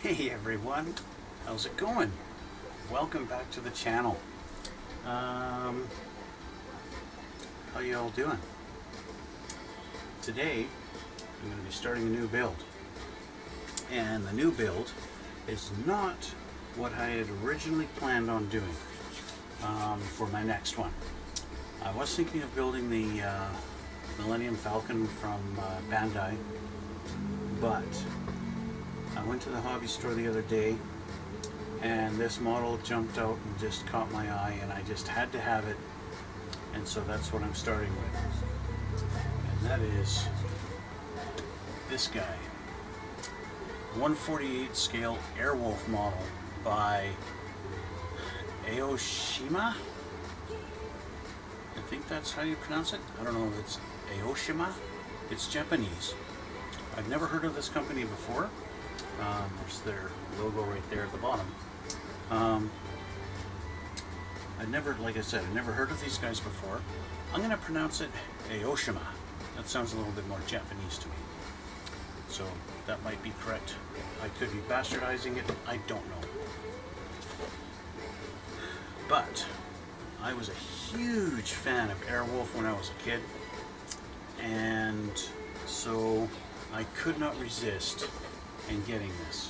Hey everyone, how's it going? Welcome back to the channel. How you all doing? Today I'm going to be starting a new build, and the new build is not what I had originally planned on doing for my next one. I was thinking of building the Millennium Falcon from Bandai, but I went to the hobby store the other day and this model jumped out and just caught my eye, and I just had to have it, and so that's what I'm starting with. And that is this guy, 1/48 scale Airwolf model by Aoshima. I think that's how you pronounce it. I don't know if it's Aoshima. It's Japanese. I've never heard of this company before. There's their logo right there at the bottom. Like I said, I've never heard of these guys before. I'm going to pronounce it Aoshima. That sounds a little bit more Japanese to me. So that might be correct. I could be bastardizing it. I don't know. But I was a huge fan of Airwolf when I was a kid, and so I could not resist in getting this.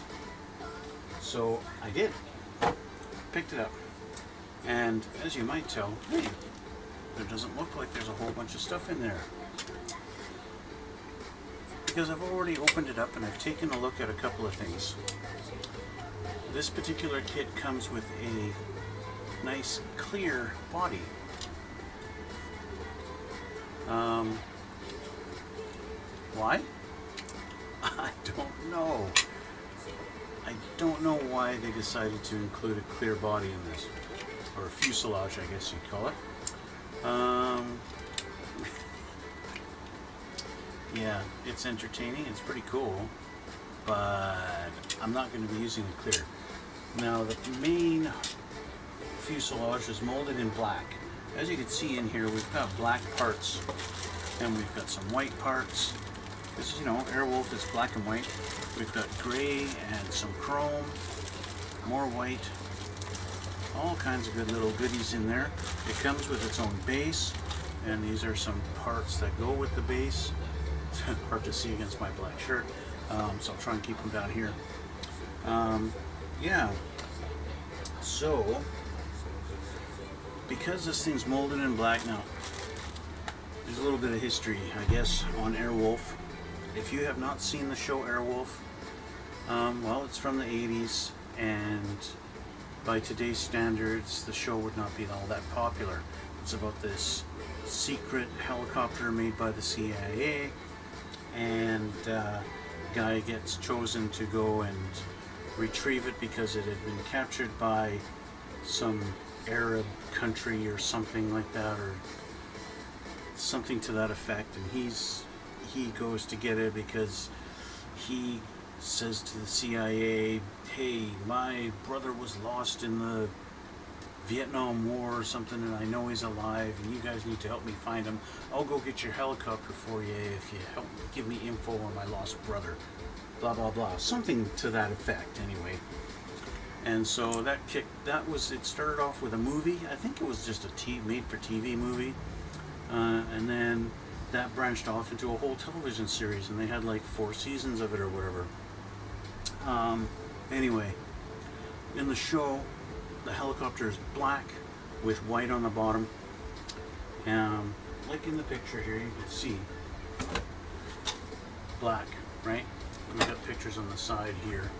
So I did. Picked it up, and as you might tell, hey, there doesn't look like there's a whole bunch of stuff in there, because I've already opened it up and I've taken a look at a couple of things. This particular kit comes with a nice clear body. Why? I don't know. I don't know why they decided to include a clear body in this, or a fuselage, I guess you'd call it. Yeah, it's entertaining, it's pretty cool, but I'm not going to be using the clear. Now, the main fuselage is molded in black. As you can see in here, we've got black parts, and we've got some white parts. This is, you know, Airwolf is black and white. We've got gray and some chrome, more white, all kinds of good little goodies in there. It comes with its own base, and these are some parts that go with the base. It's hard to see against my black shirt, so I'll try and keep them down here. Yeah, so because this thing's molded in black, now there's a little bit of history, I guess, on Airwolf. If you have not seen the show Airwolf, well, it's from the 80s, and by today's standards, the show would not be all that popular. It's about this secret helicopter made by the CIA, and a guy gets chosen to go and retrieve it because it had been captured by some Arab country or something like that, or something to that effect, and he goes to get it because he says to the CIA, hey, my brother was lost in the Vietnam War or something, and I know he's alive, and you guys need to help me find him. I'll go get your helicopter for you if you help give me info on my lost brother. Blah blah blah, something to that effect anyway. And so it started off with a movie. I think it was just a made for TV movie, and then that branched off into a whole television series, and they had like 4 seasons of it or whatever. Anyway, in the show, the helicopter is black with white on the bottom. Like in the picture here, you can see black, right? We've got pictures on the side here.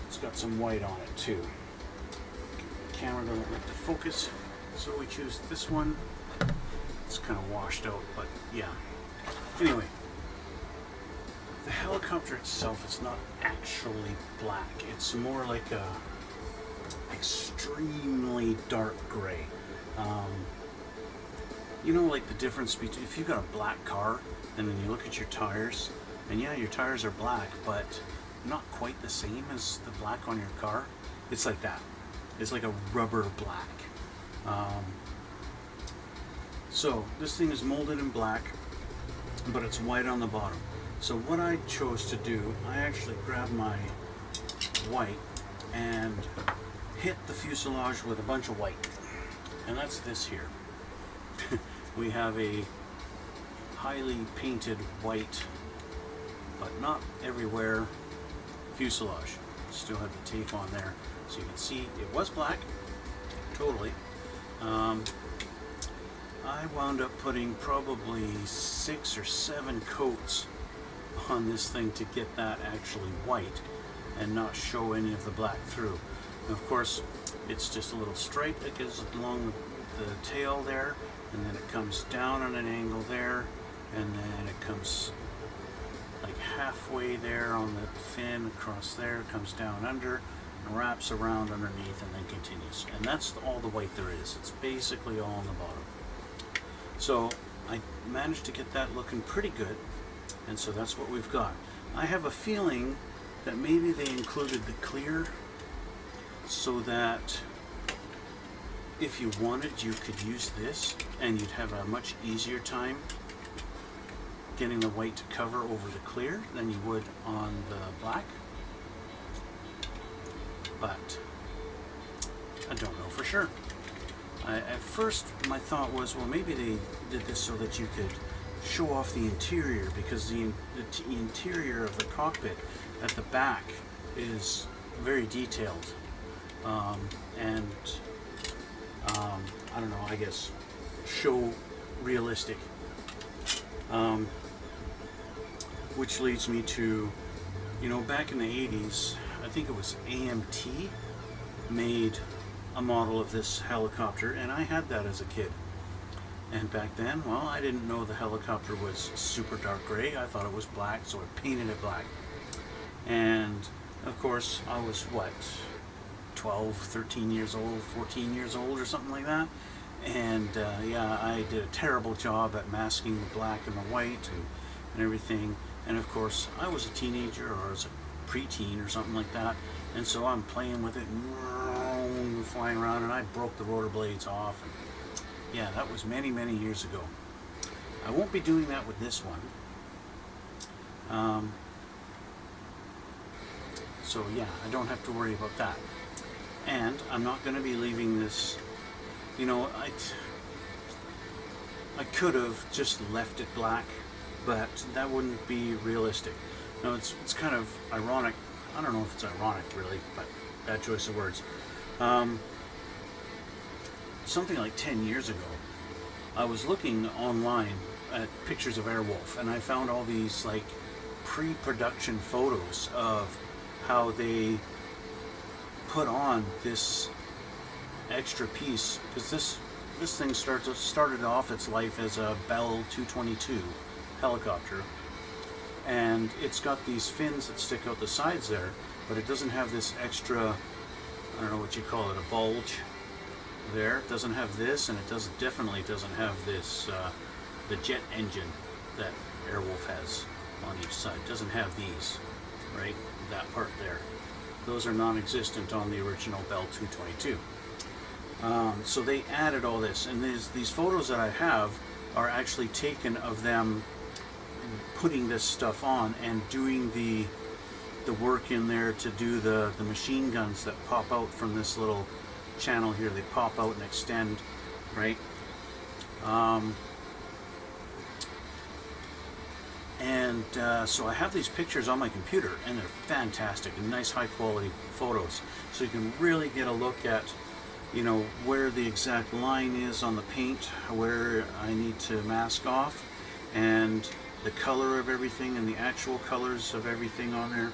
It's got some white on it too. The camera doesn't like to focus, so we choose this one. It's kind of washed out, but yeah. Anyway, the helicopter itself is not actually black. It's more like a extremely dark gray. You know, like the difference between, if you've got a black car and then you look at your tires, and yeah, your tires are black, but not quite the same as the black on your car. It's like that. It's like a rubber black. So this thing is molded in black, but it's white on the bottom. So what I chose to do, I actually grabbed my white and hit the fuselage with a bunch of white. And that's this here. We have a highly painted white, but not everywhere, fuselage. Still have the tape on there, so you can see it was black, totally. I wound up putting probably 6 or 7 coats on this thing to get that actually white and not show any of the black through. And of course, it's just a little stripe that goes along the tail there, and then it comes down on an angle there, and then it comes like halfway there on the fin, across there, comes down under, and wraps around underneath, and then continues. And that's all the white there is. It's basically all on the bottom. So I managed to get that looking pretty good, and so that's what we've got. I have a feeling that maybe they included the clear so that if you wanted, you could use this and you'd have a much easier time getting the white to cover over the clear than you would on the black. But I don't know for sure. At first my thought was, well, maybe they did this so that you could show off the interior, because the interior of the cockpit at the back is very detailed, and I don't know, I guess show realistic, which leads me to, you know, back in the 80s, I think it was AMT made a model of this helicopter, and I had that as a kid. And back then, well, I didn't know the helicopter was super dark gray. I thought it was black, so I painted it black. And of course, I was what, 12, 13 years old, 14 years old or something like that. And yeah, I did a terrible job at masking the black and the white and everything. And of course, I was a teenager, or I was a preteen or something like that. And so I'm playing with it and flying around, and I broke the rotor blades off. And yeah, that was many, many years ago. I won't be doing that with this one. So yeah, I don't have to worry about that. And I'm not going to be leaving this, you know, I could have just left it black, but that wouldn't be realistic. No, it's kind of ironic. I don't know if it's ironic really, but bad choice of words. Something like 10 years ago, I was looking online at pictures of Airwolf, and I found all these like pre-production photos of how they put on this extra piece, because this thing started off its life as a Bell 222 helicopter, and it's got these fins that stick out the sides there, but it doesn't have this extra, I don't know what you call it, a bulge there. It doesn't have this, and it definitely doesn't have this the jet engine that Airwolf has on each side. It doesn't have these, right? That part there. Those are non-existent on the original Bell 222. So they added all this, and these photos that I have are actually taken of them putting this stuff on and doing the work in there to do the machine guns that pop out from this little channel here. They pop out and extend, right? So I have these pictures on my computer, and they're fantastic and nice high quality photos, so you can really get a look at, you know, where the exact line is on the paint, where I need to mask off, and the color of everything and the actual colors of everything on there.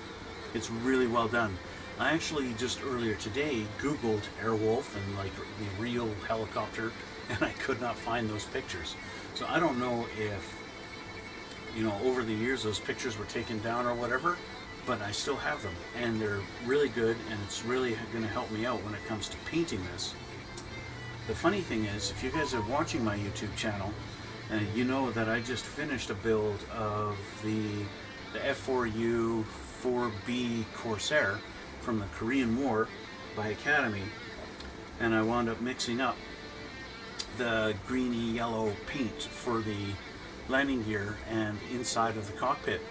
It's really well done. I actually just earlier today Googled Airwolf and like the real helicopter, and I could not find those pictures. So I don't know if, you know, over the years those pictures were taken down or whatever, but I still have them, and they're really good, and it's really going to help me out when it comes to painting this. The funny thing is, if you guys are watching my YouTube channel, you know that I just finished a build of the F4U 4B Corsair from the Korean War by Academy, and I wound up mixing up the greeny yellow paint for the landing gear and inside of the cockpit,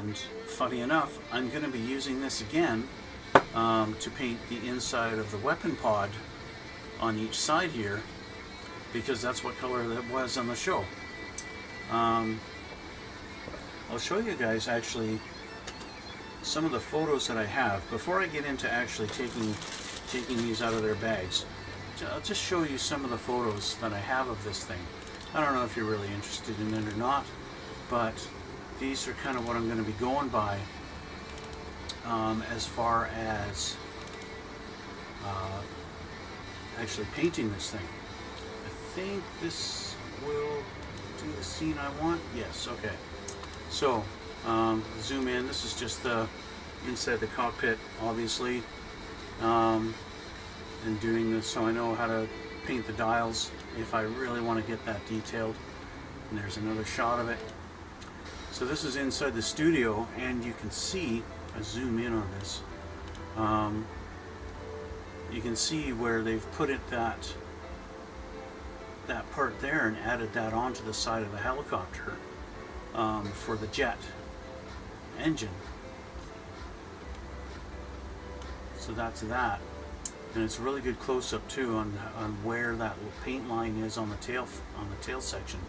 And funny enough, I'm going to be using this again to paint the inside of the weapon pod on each side here, because that's what color that was on the show. I'll show you guys actually some of the photos that I have before I get into actually taking these out of their bags. I'll just show you some of the photos that I have of this thing. I don't know if you're really interested in it or not, but these are kind of what I'm going to be going by as far as actually painting this thing. I think this will do the scene I want. Yes, okay. So, zoom in. This is just the inside the cockpit, obviously. And doing this so I know how to paint the dials if I really want to get that detailed. And there's another shot of it. So this is inside the studio, and you can see, I zoom in on this, you can see where they've put it that part there and added that onto the side of the helicopter for the jet engine. So that's that. And it's a really good close-up too on where that paint line is on the tail section.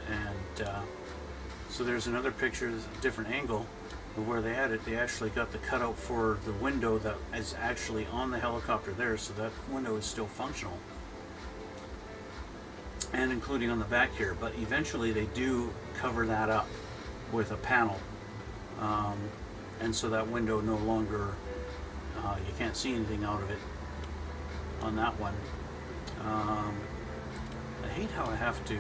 And so there's another picture, a different angle of where they had it. They actually got the cutout for the window that is actually on the helicopter there, so that window is still functional, and including on the back here. But eventually they do cover that up with a panel, and so that window no longer, you can't see anything out of it on that one. I hate how I have to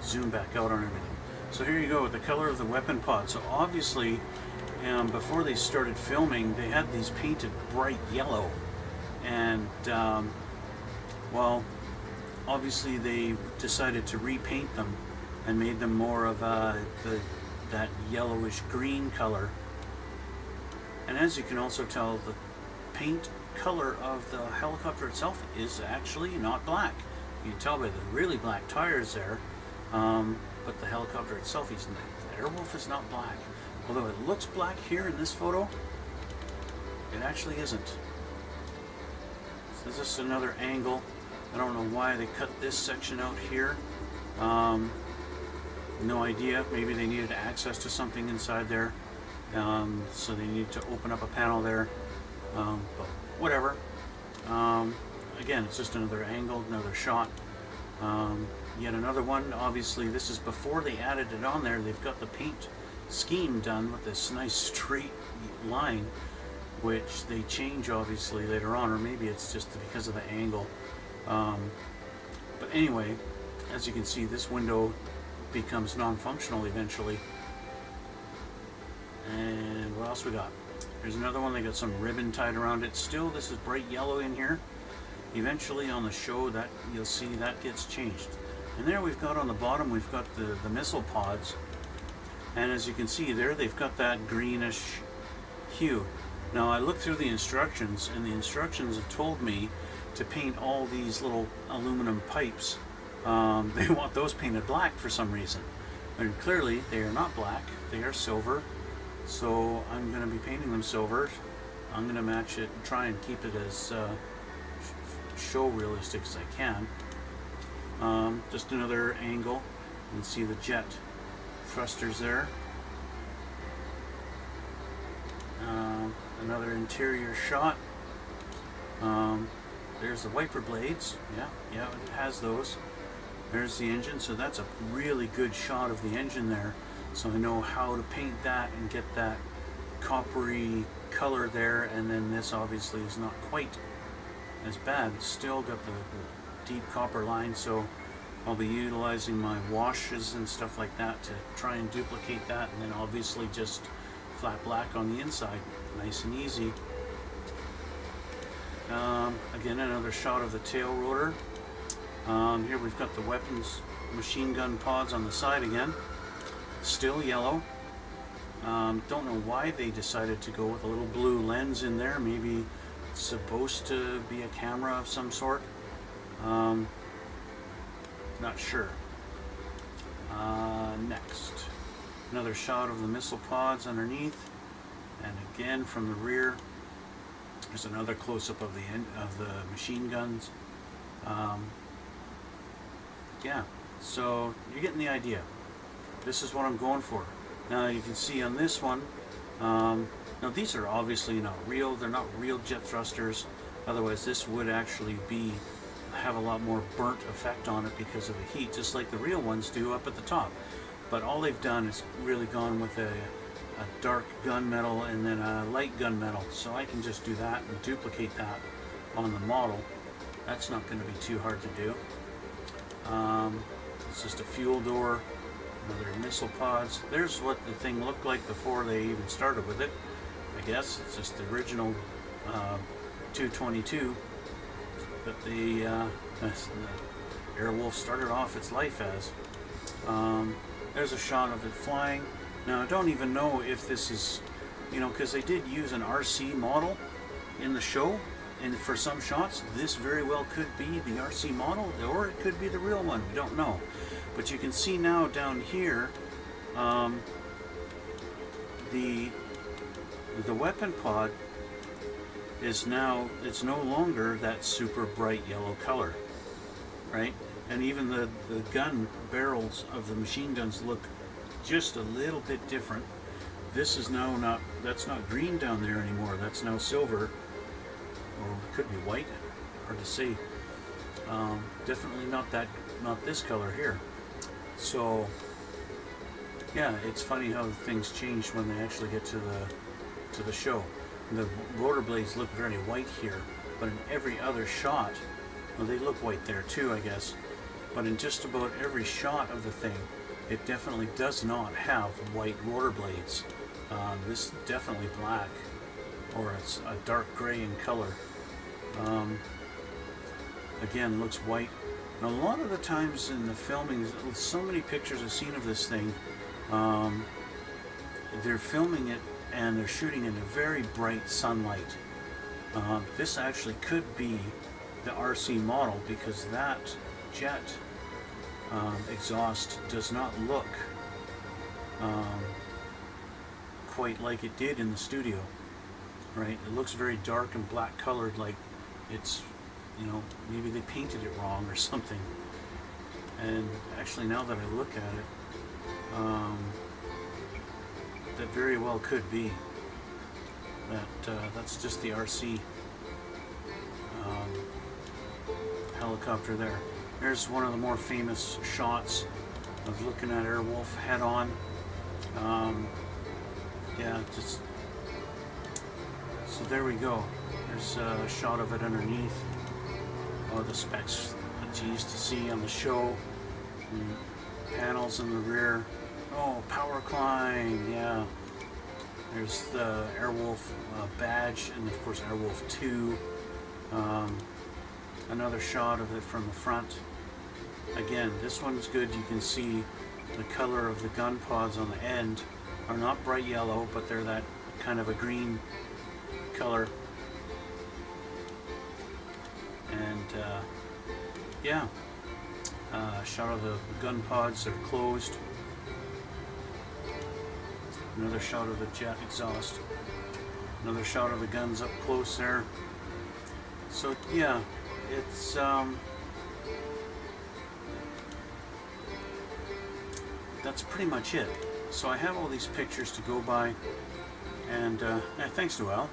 zoom back out on everything. So here you go with the color of the weapon pod. So obviously before they started filming, they had these painted bright yellow, and well, obviously they decided to repaint them and made them more of that yellowish green color. And as you can also tell, the paint color of the helicopter itself is actually not black. You can tell by the really black tires there, but the helicopter itself, the Airwolf is not black. Although it looks black here in this photo, it actually isn't. So this is another angle. I don't know why they cut this section out here. No idea. Maybe they needed access to something inside there. So they need to open up a panel there, but whatever. Again, it's just another angle, another shot. Yet another one. Obviously this is before they added it on there. They've got the paint scheme done with this nice straight line, which they change obviously later on, or maybe it's just because of the angle. But anyway, as you can see, this window becomes non-functional eventually. And what else we got? Here's another one. They got some ribbon tied around it. Still, this is bright yellow in here. Eventually on the show, that you'll see that gets changed. And there we've got on the bottom, we've got the missile pods. And as you can see there, they've got that greenish hue. Now I looked through the instructions, and the instructions have told me to paint all these little aluminum pipes. They want those painted black for some reason. And clearly they are not black, they are silver. So I'm going to be painting them silver. I'm going to match it and try and keep it as show realistic as I can. Just another angle. You can see the jet thrusters there. Another interior shot. There's the wiper blades. Yeah, it has those. There's the engine. So that's a really good shot of the engine there. So I know how to paint that and get that coppery color there. And then this obviously is not quite as bad. It's still got the deep copper line, so I'll be utilizing my washes and stuff like that to try and duplicate that, and then obviously just flat black on the inside. Nice and easy. Again, another shot of the tail rotor. Here we've got the weapons machine gun pods on the side again. Still yellow. Don't know why they decided to go with a little blue lens in there. Maybe it's supposed to be a camera of some sort. Not sure. Next. Another shot of the missile pods underneath, and again from the rear there's another close-up of the end of the machine guns. Yeah, so you're getting the idea. This is what I'm going for. Now you can see on this one, now these are obviously not real. They're not real jet thrusters. Otherwise this would actually have a lot more burnt effect on it because of the heat, just like the real ones do up at the top. But all they've done is really gone with a dark gunmetal and then a light gunmetal. So I can just do that and duplicate that on the model. That's not going to be too hard to do. It's just a fuel door, another missile pods. There's what the thing looked like before they even started with it. I guess it's just the original 222 that the Airwolf started off its life as. There's a shot of it flying. Now I don't even know if this is, you know, because they did use an RC model in the show, and for some shots this very well could be the RC model, or it could be the real one. We don't know. But you can see now down here, the weapon pod is now, it's no longer that super bright yellow color, right? And even the gun barrels of the machine guns look just a little bit different. This is now not, that's not green down there anymore. That's now silver, or it could be white, hard to see. Definitely not this color here. So yeah, it's funny how things change when they actually get to the show. The rotor blades look very white here, but in every other shot, well, they look white there too, I guess. But in just about every shot of the thing, it definitely does not have white rotor blades. This is definitely black, or it's a dark gray in color. Again, looks white. And a lot of the times in the filming, so many pictures I've seen of this thing, they're filming it and they're shooting in a very bright sunlight. This actually could be the RC model, because that jet exhaust does not look quite like it did in the studio, right? It looks very dark and black colored, like it's, you know, maybe they painted it wrong or something. And actually, now that I look at it, that very well could be that that's just the RC helicopter there. There's one of the more famous shots of looking at Airwolf head on. Yeah, just so there we go. There's a shot of it underneath. Oh, the specs that you used to see on the show. Panels in the rear. Oh, power climb, yeah. There's the Airwolf badge, and of course Airwolf 2. Another shot of it from the front. Again, this one's good. You can see the color of the gun pods on the end are not bright yellow, but they're that kind of a green color. And yeah, shot of the gun pods that are closed. Another shot of the jet exhaust. Another shot of the guns up close there. So yeah, it's that's pretty much it. So I have all these pictures to go by, and thanks to Al.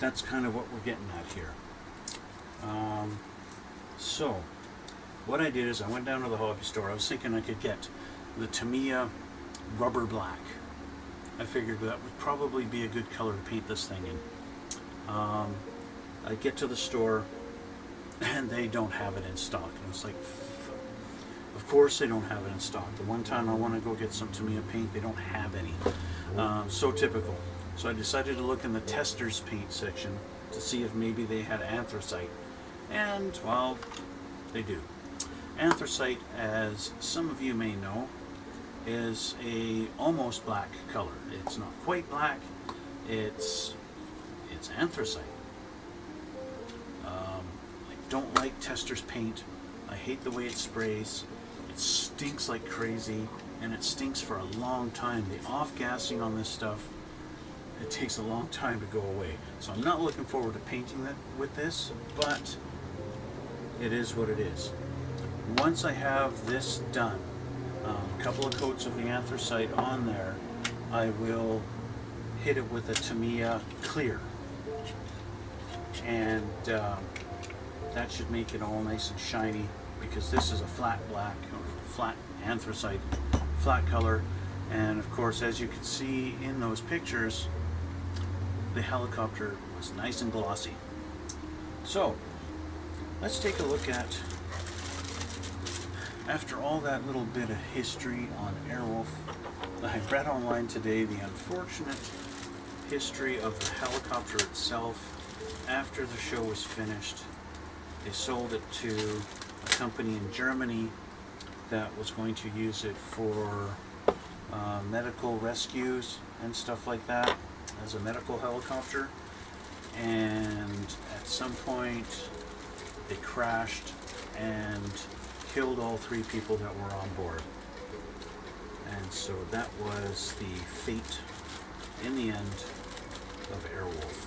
That's kind of what we're getting at here. So what I did is I went down to the hobby store. I was thinking I could get the Tamiya rubber black. I figured that would probably be a good color to paint this thing in. I get to the store and they don't have it in stock. And it's like, of course they don't have it in stock. The one time I want to go get some Tamiya paint, they don't have any. So typical. So I decided to look in the testers paint section to see if maybe they had anthracite. And, well, they do. Anthracite, as some of you may know, is a almost black color. It's not quite black. It's anthracite. I don't like testers paint. I hate the way it sprays. It stinks like crazy, and it stinks for a long time. The off-gassing on this stuff, it takes a long time to go away. So I'm not looking forward to painting that with this, but it is what it is. Once I have this done, a couple of coats of the anthracite on there, I will hit it with a Tamiya clear, and that should make it all nice and shiny, because this is a flat black or flat anthracite, flat color. And of course, as you can see in those pictures, the helicopter was nice and glossy. So let's take a look at, after all that little bit of history on Airwolf, I read online today the unfortunate history of the helicopter itself. After the show was finished, they sold it to a company in Germany that was going to use it for medical rescues and stuff like that, as a medical helicopter. And at some point it crashed and killed all 3 people that were on board. And so that was the fate, in the end, of Airwolf,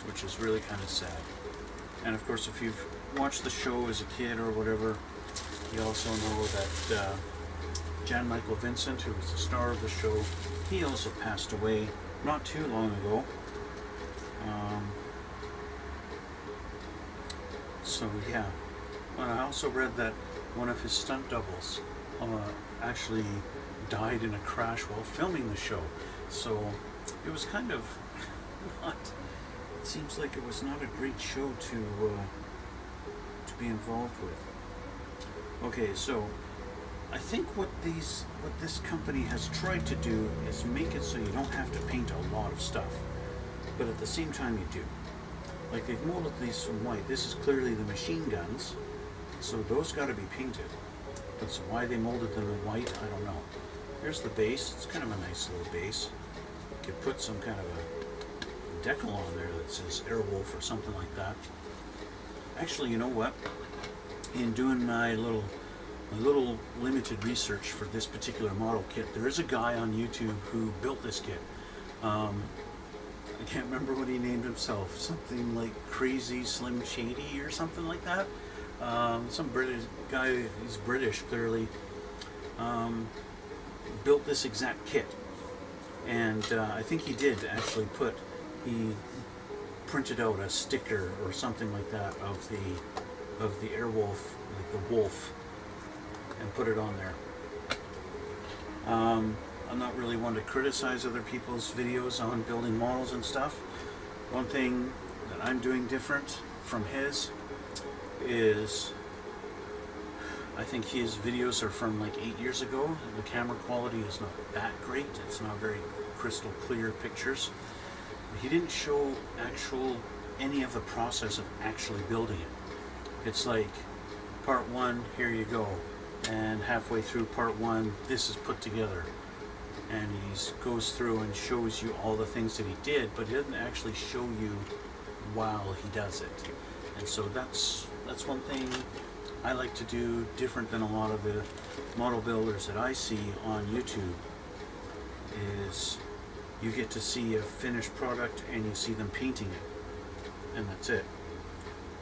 which is really kind of sad. And of course, if you've watched the show as a kid or whatever, you also know that Jan Michael Vincent, who was the star of the show, he also passed away not too long ago. So yeah, and I also read that one of his stunt doubles actually died in a crash while filming the show. So it was kind of not, it seems like it was not a great show to be involved with. Okay, so I think what this company has tried to do is make it so you don't have to paint a lot of stuff, but at the same time you do. Like, they've molded these from white. This is clearly the machine guns, so those got to be painted. But so why they molded them in white, I don't know. Here's the base. It's kind of a nice little base. You could put some kind of a decal on there that says Airwolf or something like that. Actually, you know what? In doing my little limited research for this particular model kit, there is a guy on YouTube who built this kit. I can't remember what he named himself. Something like Crazy Slim Shady or something like that. Some British guy, he's British clearly, built this exact kit. And I think he did actually he printed out a sticker or something like that of the Airwolf, like the wolf, and put it on there. I'm not really one to criticize other people's videos on building models and stuff. One thing that I'm doing different from his is, I think his videos are from like 8 years ago. The camera quality is not that great. It's not very crystal clear pictures. He didn't show any of the process of actually building it. It's like part 1, here you go, and halfway through part 1, this is put together. And he goes through and shows you all the things that he did, but he doesn't actually show you while he does it. And so that's one thing I like to do different than a lot of the model builders that I see on YouTube, is you get to see a finished product and you see them painting it, and that's it.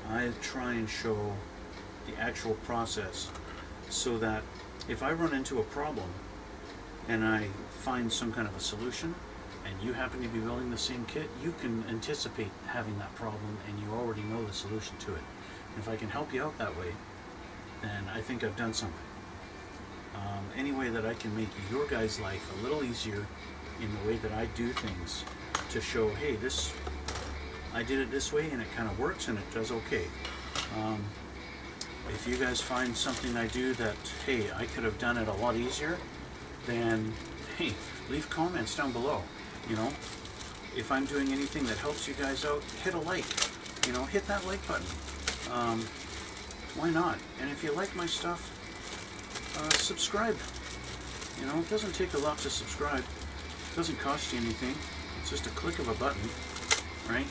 I try and show the actual process, so that if I run into a problem and I find some kind of a solution, and you happen to be building the same kit, you can anticipate having that problem and you already know the solution to it. And if I can help you out that way, then I think I've done something. Any way that I can make your guys' life a little easier in the way that I do things, to show, hey, I did it this way and it kind of works and it does okay. If you guys find something I do that, hey, I could have done it a lot easier, then hey, leave comments down below. You know, if I'm doing anything that helps you guys out, hit a like. You know, hit that like button. Why not? And if you like my stuff, subscribe. You know, it doesn't take a lot to subscribe. It doesn't cost you anything. It's just a click of a button, right?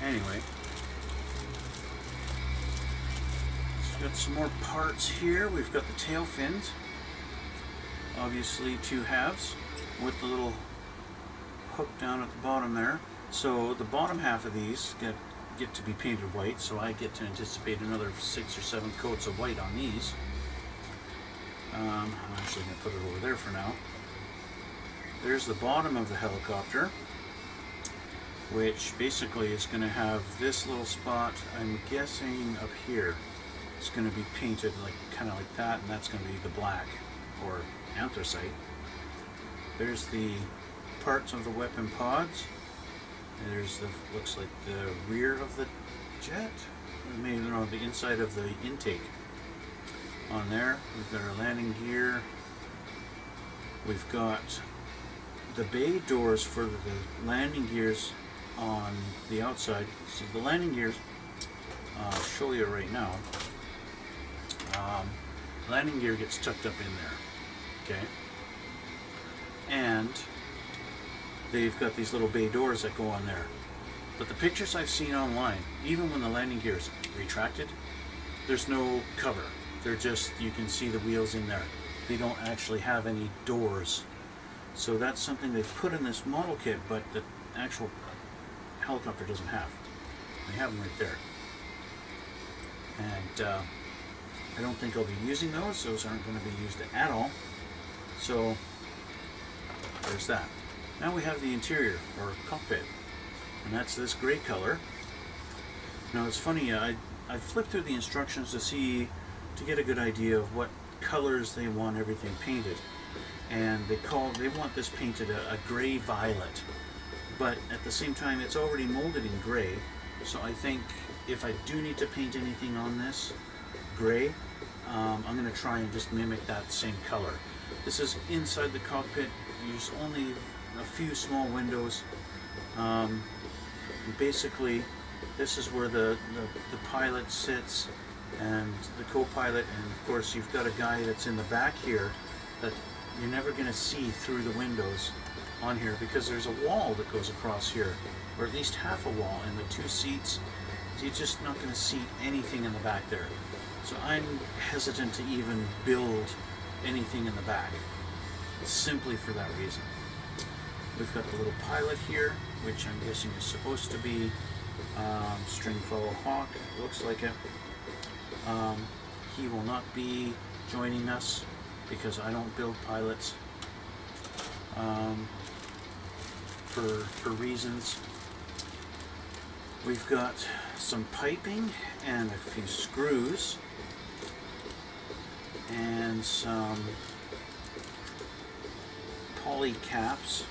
Anyway, Got some more parts here. We've got the tail fins, obviously 2 halves with the little hook down at the bottom there. So the bottom half of these get to be painted white, so I get to anticipate another 6 or 7 coats of white on these. I'm actually going to put it over there for now. There's the bottom of the helicopter, which basically is going to have this little spot, I'm guessing up here. It's going to be painted like kind of like that, and that's going to be the black or anthracite. There's the parts of the weapon pods. There's the, looks like the rear of the jet, or maybe no, the inside of the intake. On there, we've got our landing gear. We've got the bay doors for the landing gears on the outside. So the landing gears, I'll show you right now. Landing gear gets tucked up in there, okay? And they've got these little bay doors that go on there. But the pictures I've seen online, even when the landing gear is retracted, there's no cover. They're just, you can see the wheels in there. They don't actually have any doors. So that's something they've put in this model kit, but the actual helicopter doesn't have. They have them right there. And I don't think I'll be using those. Those aren't going to be used at all. So there's that. Now we have the interior, or cockpit, and that's this gray color. Now it's funny, I flipped through the instructions to get a good idea of what colors they want everything painted, and they want this painted a gray violet, but at the same time it's already molded in gray, so I think if I do need to paint anything on this gray, I'm going to try and just mimic that same color. This is inside the cockpit. There's only a few small windows. Basically, this is where the pilot sits and the co-pilot, and of course you've got a guy that's in the back here that you're never going to see through the windows on here, because there's a wall that goes across here, or at least half a wall, and the 2 seats, you're just not going to see anything in the back there. So I'm hesitant to even build anything in the back, simply for that reason. We've got the little pilot here, which I'm guessing is supposed to be Stringfellow Hawk. It looks like it. He will not be joining us because I don't build pilots for reasons. We've got some piping and a few screws and some poly caps.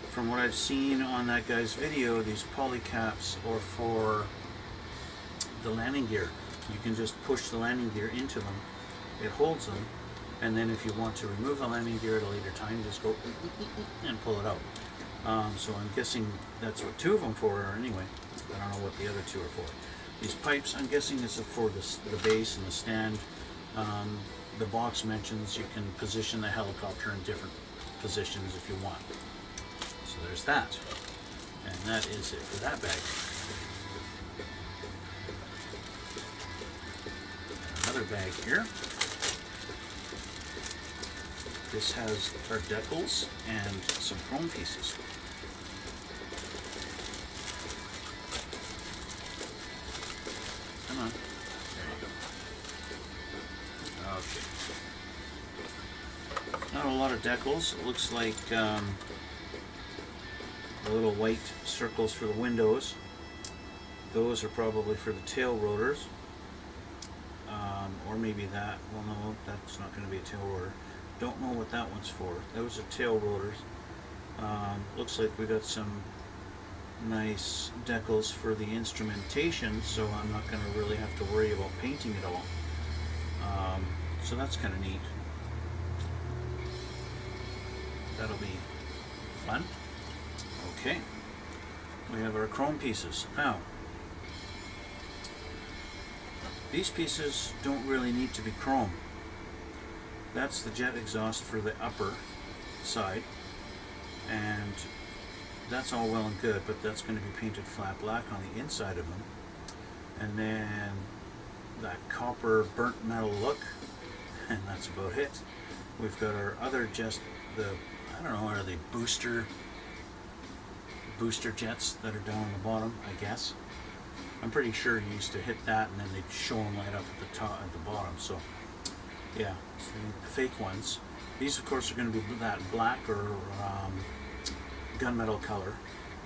From what I've seen on that guy's video, these poly caps are for the landing gear. You can just push the landing gear into them, it holds them, and then if you want to remove the landing gear at a later time, just go and pull it out. So I'm guessing that's what 2 of them for are anyway. I don't know what the other 2 are for. These pipes, I'm guessing, is for the base and the stand. The box mentions you can position the helicopter in different positions if you want. So there's that. And that is it for that bag. Another bag here. This has our decals and some chrome pieces. Come on. There you go. Okay. Not a lot of decals. It looks like the little white circles for the windows. Those are probably for the tail rotors. Or maybe that. Well, no, that's not going to be a tail rotor. Don't know what that one's for. Those are tail rotors. Looks like we got some nice decals for the instrumentation, so I'm not going to really have to worry about painting it all. So that's kind of neat. That'll be fun. Okay, we have our chrome pieces. Now, these pieces don't really need to be chrome. That's the jet exhaust for the upper side, and that's all well and good, but that's going to be painted flat black on the inside of them. And then that copper burnt metal look, and that's about it. We've got our other, just the, I don't know, are they booster jets that are down on the bottom, I guess. I'm pretty sure you used to hit that and then they'd show them light up at the top, at the bottom. So yeah, so the fake ones. These of course are going to be that black or gunmetal color.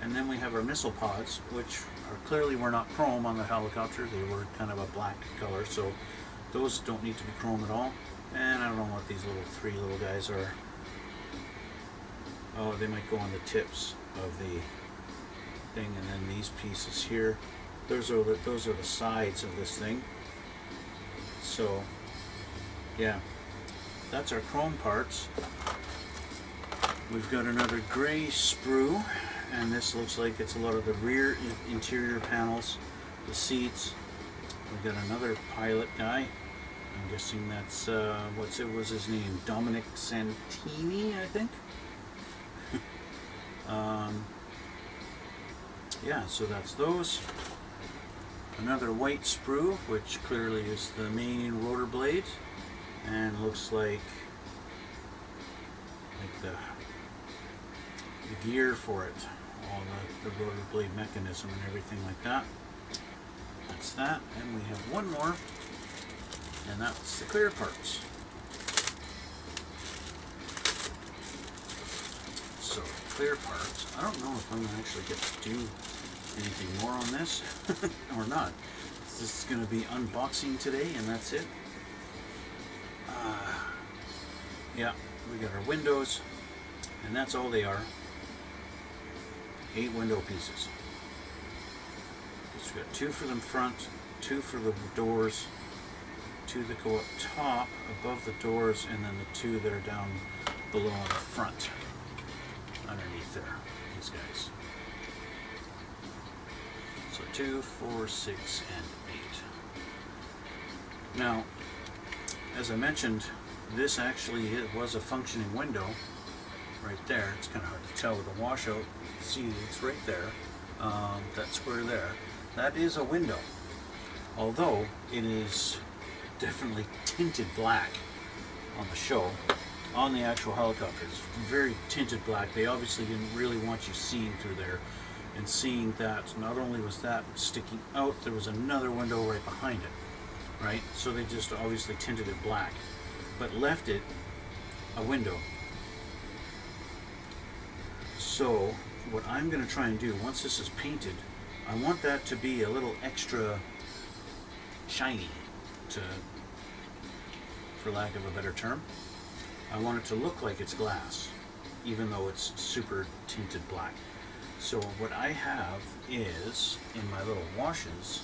And then we have our missile pods, which are clearly were not chrome on the helicopter. They were kind of a black color, so those don't need to be chrome at all. And I don't know what these three little guys are. Oh, they might go on the tips of the thing, and then these pieces here. Those are the sides of this thing. So yeah, that's our chrome parts. We've got another gray sprue, and this looks like it's a lot of the rear interior panels, the seats. We've got another pilot guy. I'm guessing that's what was his name? Dominic Santini, I think. Yeah, so that's those. Another white sprue, which clearly is the main rotor blade, and looks like the gear for it, all the rotor blade mechanism and everything like that. That's that, and we have one more, and that's the clear parts. So clear parts. I don't know if I'm going to actually get to do anything more on this or not. This is going to be unboxing today, and that's it. Yeah, we got our windows, and that's all they are. 8 window pieces. So we got 2 for the front, 2 for the doors, 2 that go up top above the doors, and then the 2 that are down below on the front, underneath there, these guys. So 2, 4, 6, and 8. Now, as I mentioned, this actually was a functioning window right there. It's kind of hard to tell with the washout. See, it's right there. That square there. That is a window, although it is definitely tinted black on the show. On the actual helicopter, it's very tinted black. They obviously didn't really want you seeing through there, and seeing that not only was that sticking out, there was another window right behind it, right? So they just obviously tinted it black, but left it a window. So what I'm going to try and do, once this is painted, I want that to be a little extra shiny, for lack of a better term. I want it to look like it's glass, even though it's super tinted black. So what I have is, in my little washes,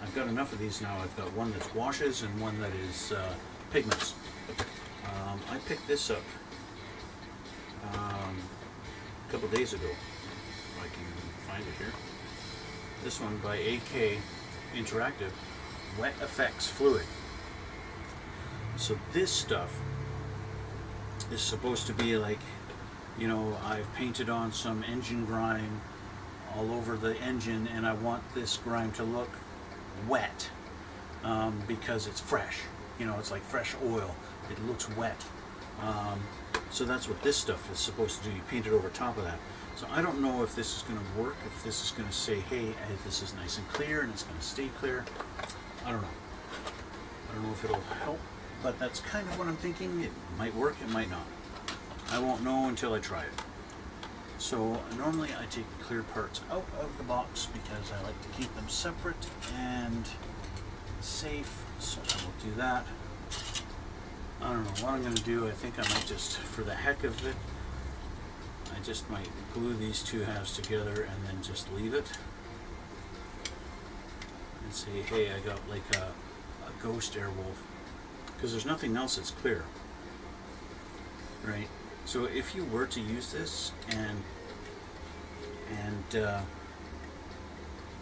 I've got enough of these now. I've got one that's washes and one that is pigments. I picked this up a couple days ago, if I can find it here. This one by AK Interactive, Wet Effects Fluid. So this stuff is supposed to be like, you know, I've painted on some engine grime all over the engine, and I want this grime to look wet because it's fresh. You know, it's like fresh oil. It looks wet. So that's what this stuff is supposed to do. You paint it over top of that. So I don't know if this is going to work, if this is going to say, hey, this is nice and clear and it's going to stay clear. I don't know. I don't know if it'll help, but that's kind of what I'm thinking. It might work, it might not. I won't know until I try it. So normally I take the clear parts out of the box because I like to keep them separate and safe. So I will do that. I don't know what I'm going to do. I think I might just, for the heck of it, I just might glue these two halves together and then just leave it. And say, hey, I got like a ghost Airwolf. Because there's nothing else that's clear. Right? So if you were to use this and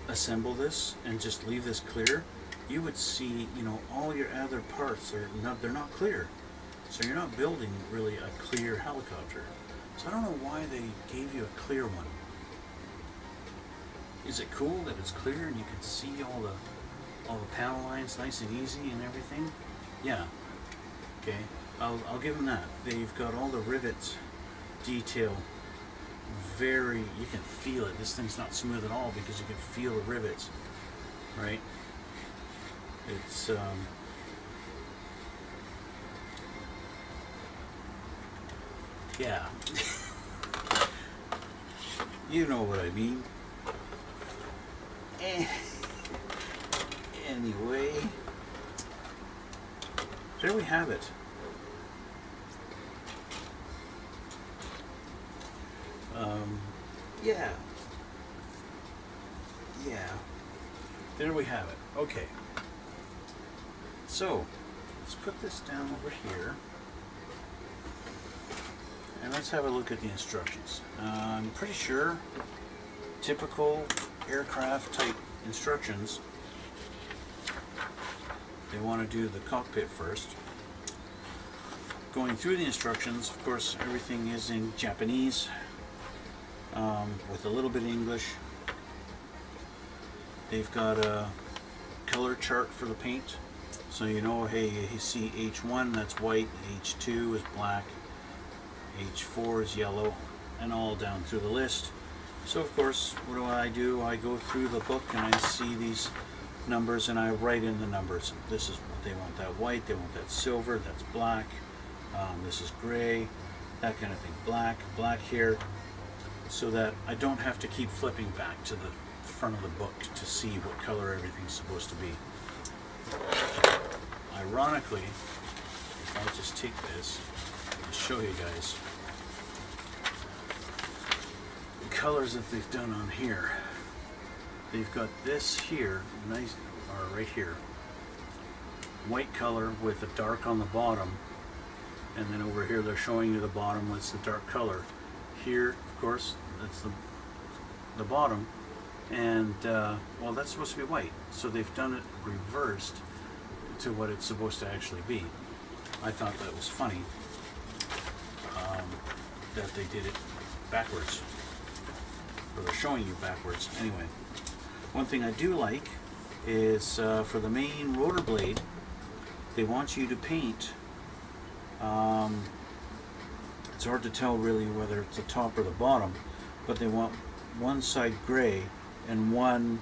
assemble this and just leave this clear, you would see, you know, all your other parts are not, they're not clear. So you're not building really a clear helicopter. So I don't know why they gave you a clear one. Is it cool that it's clear and you can see all the all the panel lines nice and easy and everything. Yeah, okay, I'll give them that. They've got all the rivets detail very, you can feel it. This thing's not smooth at all because you can feel the rivets, right? It's yeah. You know what I mean. Anyway, there we have it. Yeah, there we have it. Okay, so let's put this down over here and let's have a look at the instructions. I'm pretty sure typical aircraft type instructions, they want to do the cockpit first. Going through the instructions, of course, everything is in Japanese with a little bit of English. They've got a color chart for the paint, so you know, hey, you see H1, that's white, H2 is black, H4 is yellow, and all down through the list. So of course, what do? I go through the book and I see these numbers and I write in the numbers. This is what they want, that white, they want that silver, that's black, this is gray, that kind of thing, black here, so that I don't have to keep flipping back to the front of the book to see what color everything's supposed to be. Ironically, if I just take this and show you guys the colors that they've done on here. They've got this here, nice, or right here, white color with a dark on the bottom, and then over here they're showing you the bottom with the dark color. Here, of course, that's the bottom, and well, that's supposed to be white, so they've done it reversed to what it's supposed to actually be. I thought that was funny that they did it backwards, or they're showing you backwards. Anyway, one thing I do like is for the main rotor blade, they want you to paint, it's hard to tell really whether it's the top or the bottom, but they want one side gray and one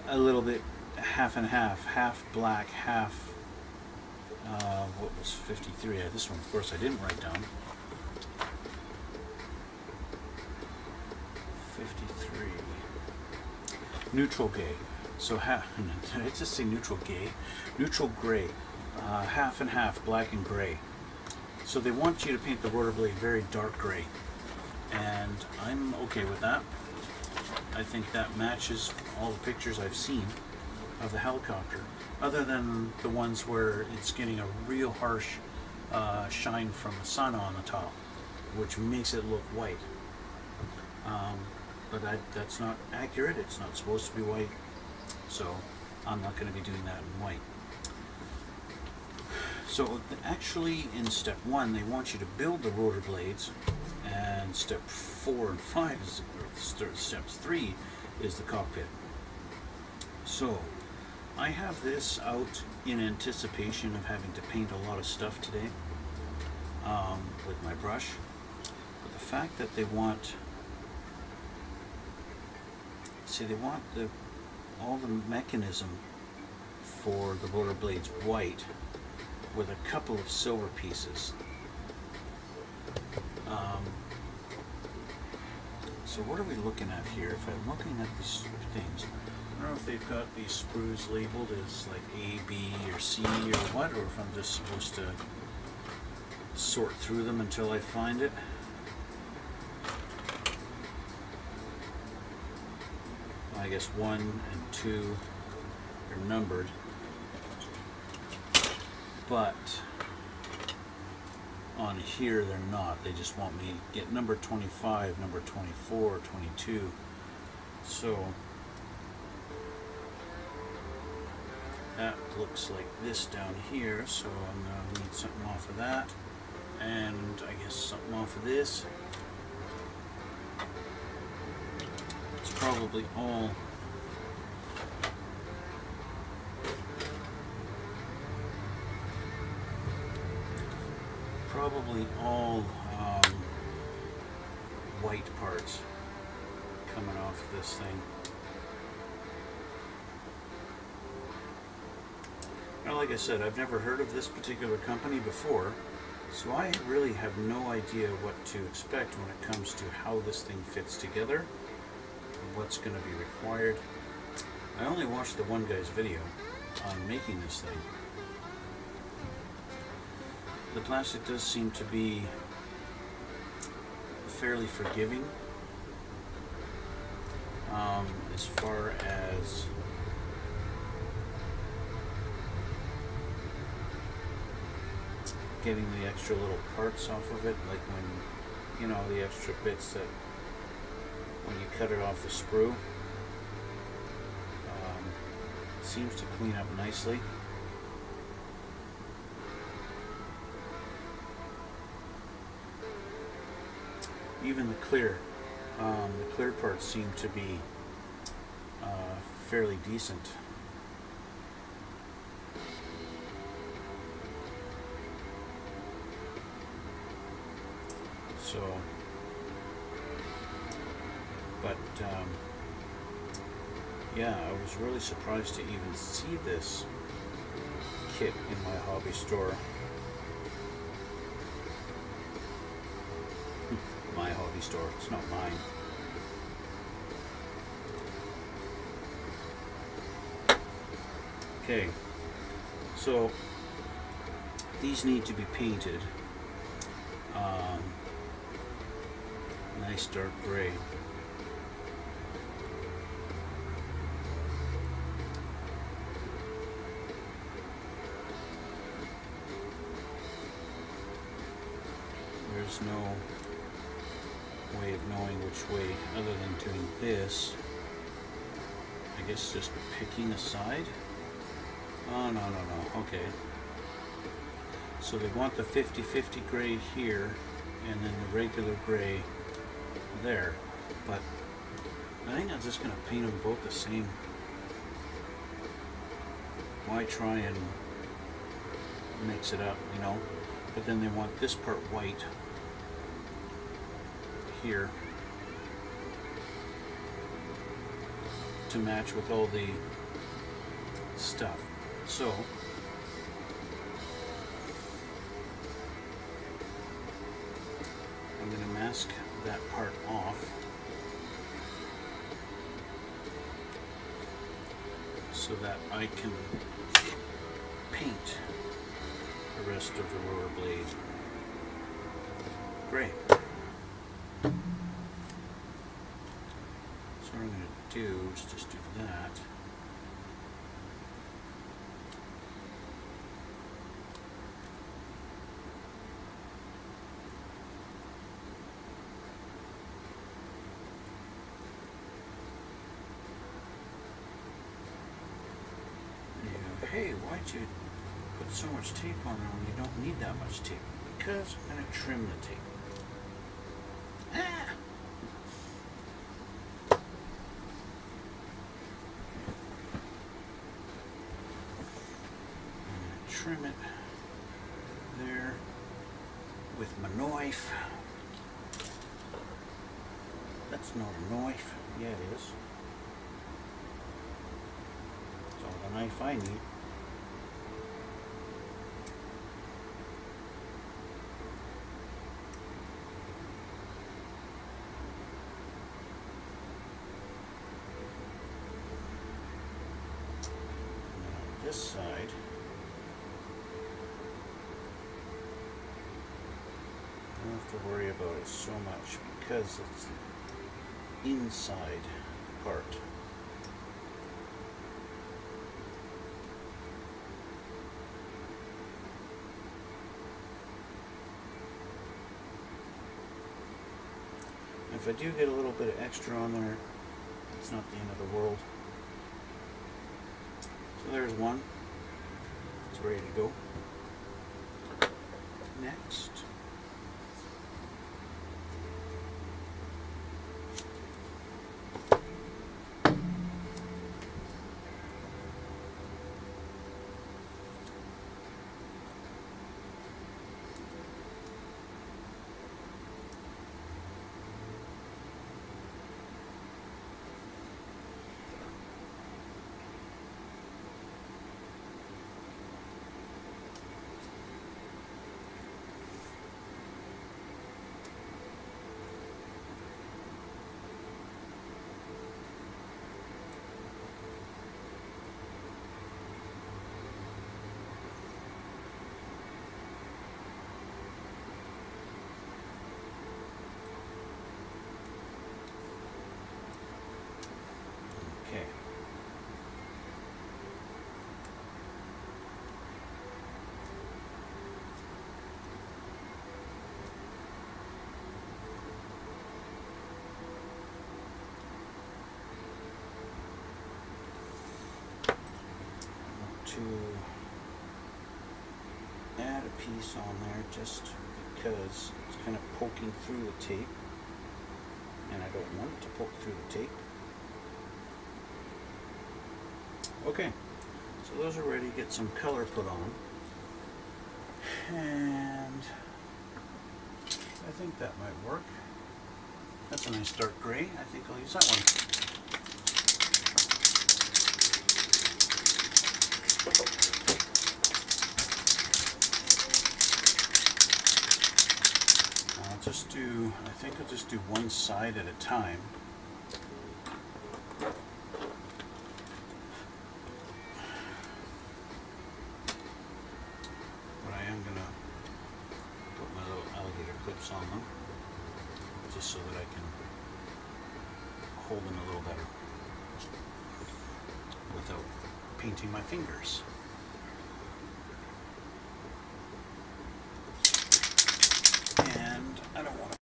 a little bit half and half black, half what was 53? This one, of course, I didn't write down. 53. Neutral gray. So did I just say neutral gay? Neutral gray. Half and half, black and gray. So they want you to paint the rotor blade very dark gray. And I'm okay with that. I think that matches all the pictures I've seen of the helicopter, other than the ones where it's getting a real harsh shine from the sun on the top, which makes it look white. But that's not accurate. It's not supposed to be white, so I'm not going to be doing that in white. So actually in step 1 they want you to build the rotor blades, and step 4 and 5 is, or steps 3 is the cockpit. So I have this out in anticipation of having to paint a lot of stuff today with my brush. But the fact that they want, see, they want all the mechanism for the rotor blades white with a couple of silver pieces. So what are we looking at here? If I'm looking at these things, I don't know if they've got these sprues labeled as like A, B, or C, or what, or if I'm just supposed to sort through them until I find it. I guess 1 and 2 are numbered, but on here they're not. They just want me to get number 25, number 24, 22. So that looks like this down here, so I'm going to need something off of that, and I guess something off of this. It's probably all probably all white parts coming off of this thing. Now, like I said, I've never heard of this particular company before, so I really have no idea what to expect when it comes to how this thing fits together and what's going to be required. I only watched the one guy's video on making this thing. The plastic does seem to be fairly forgiving as far as getting the extra little parts off of it, like when, you know, the extra bits that when you cut it off the sprue, seems to clean up nicely. Even the clear parts seem to be fairly decent. So, but yeah, I was really surprised to even see this kit in my hobby store. My hobby store, it's not mine. Okay, so these need to be painted nice dark gray. There's no way of knowing which way other than doing this. I guess just picking a side. Oh, no. Okay. So they want the 50-50 gray here and then the regular gray there. But I think I'm just going to paint them both the same. Why try and mix it up, you know? But then they want this part white here to match with all the stuff. So I'm going to mask that part off so that I can paint the rest of the rotor blade gray. So what I'm going to do is just do that. Hey, why'd you put so much tape on there when you don't need that much tape? Because I'm going to trim the tape. Trim it there with my knife. That's not a knife. Yeah, it is. It's all the knife I need. And on this side, I don't have to worry about it so much because it's the inside part. If I do get a little bit of extra on there, it's not the end of the world. So there's one. It's ready to go. Next. to add a piece on there just because it's kind of poking through the tape, and I don't want it to poke through the tape. Okay, so those are ready. Get some color put on, and I think that might work. That's a nice dark gray. I think I'll use that one. I think I'll just do one side at a time. But I am going to put my little alligator clips on them, just so that I can hold them a little better without painting my fingers. And I don't want to.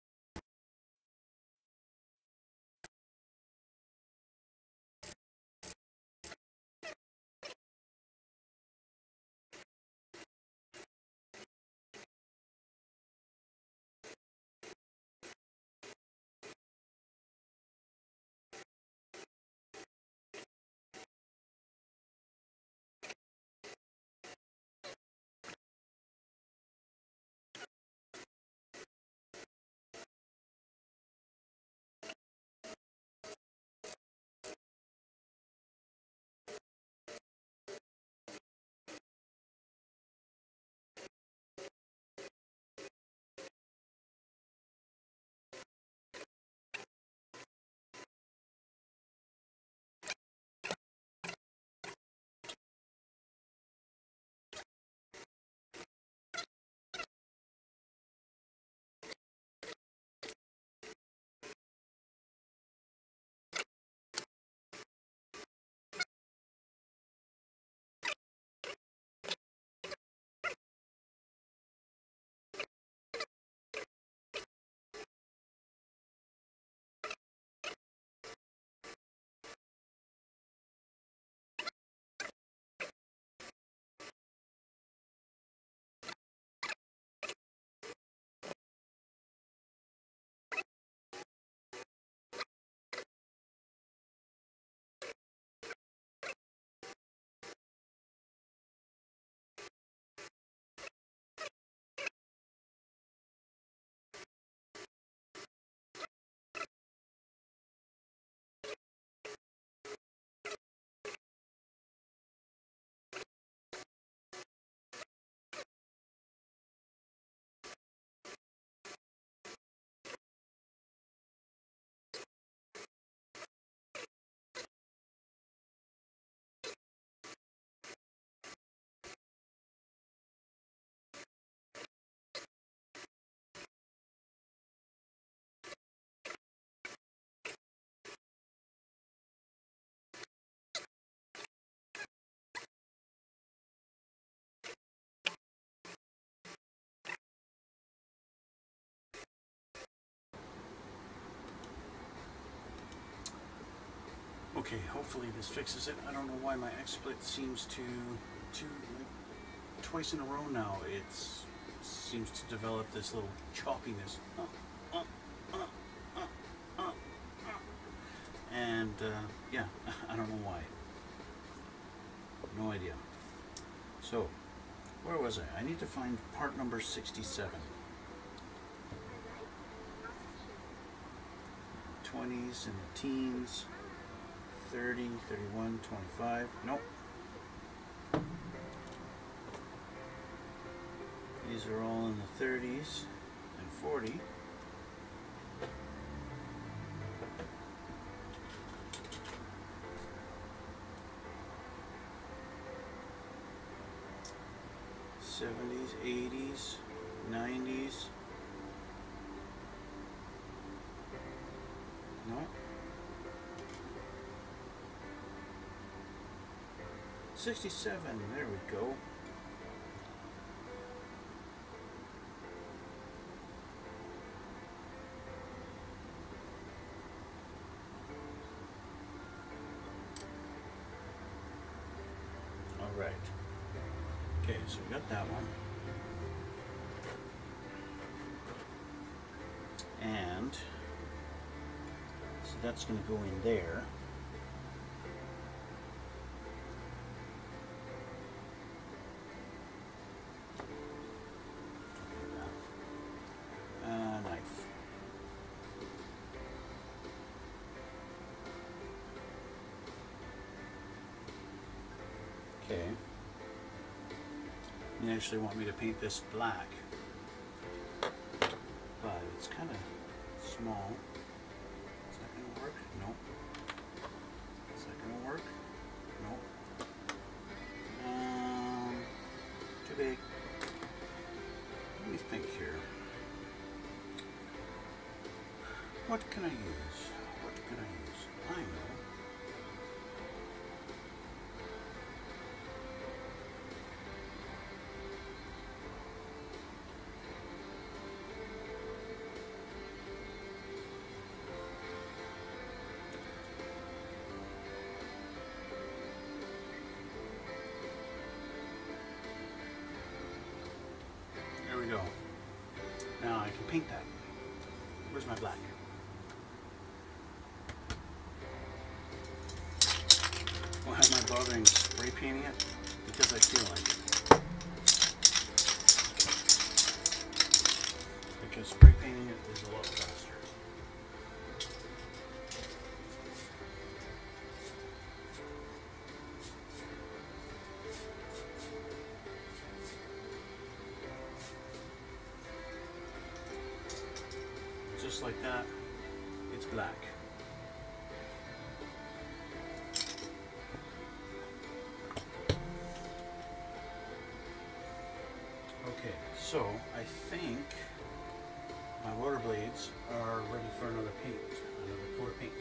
Okay, hopefully this fixes it. I don't know why my XSplit seems to like, twice in a row now, it seems to develop this little choppiness. And yeah, I don't know why. No idea. So, where was I? I need to find part number 67. 20s and the teens. 30, 31, 25. Nope. These are all in the 30s and 40. '70s, '80s, '90s. Nope. 67, there we go. Right. Okay, so we got that one. And so that's going to go in there. Knife. Okay. You actually want me to paint this black, but it's kind of small. Is that going to work? Nope. Is that going to work? Nope. Too big. What do we think here? What can I use? What can I use? I know. There we go. Now I can paint that. Where's my black? Why am I bothering spray painting it? Because I feel like it. Because spray painting it is a lot faster. Just like that, it's black. Okay, so I think my rotor blades are ready for another paint, another coat of paint.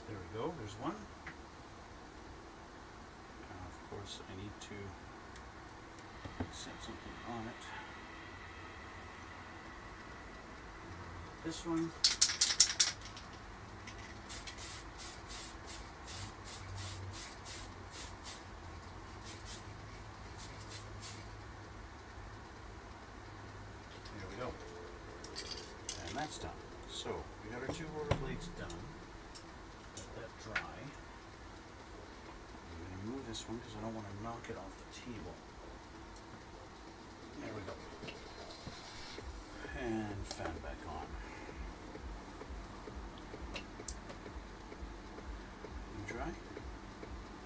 There we go, there's one. Of course, I need to set something on it. This one. There we go. And that's done. So, we got our two rotor blades done. Let that dry. I'm going to move this one because I don't want to knock it off the table. There we go. And fan back on. Dry?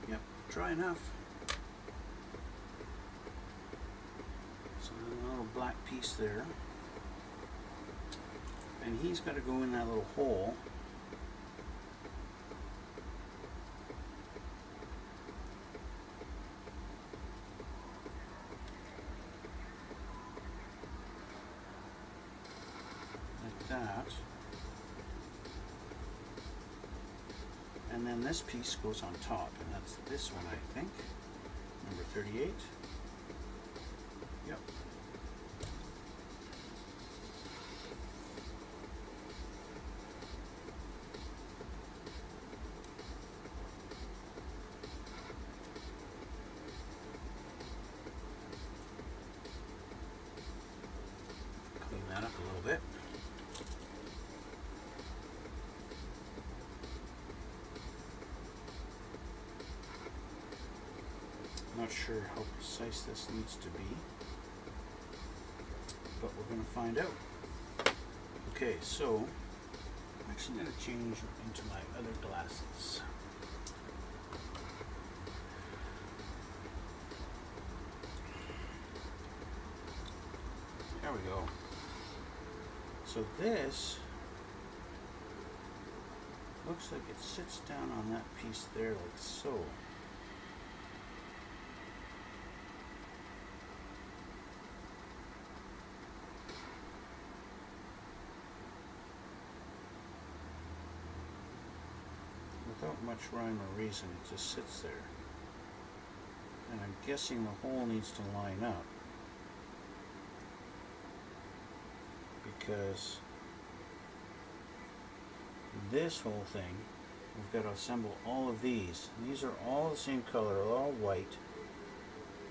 Yep, dry enough. So there's a little black piece there. And he's got to go in that little hole. That, and then this piece goes on top, and that's this one, I think, number 38. Yep. Clean that up a little bit. Not sure how precise this needs to be, but we're going to find out. Okay, so I'm actually going to change into my other glasses. There we go. So this looks like it sits down on that piece there like so. much rhyme or reason. It just sits there. And I'm guessing the hole needs to line up, because this whole thing, we've got to assemble all of these. These are all the same color, all white.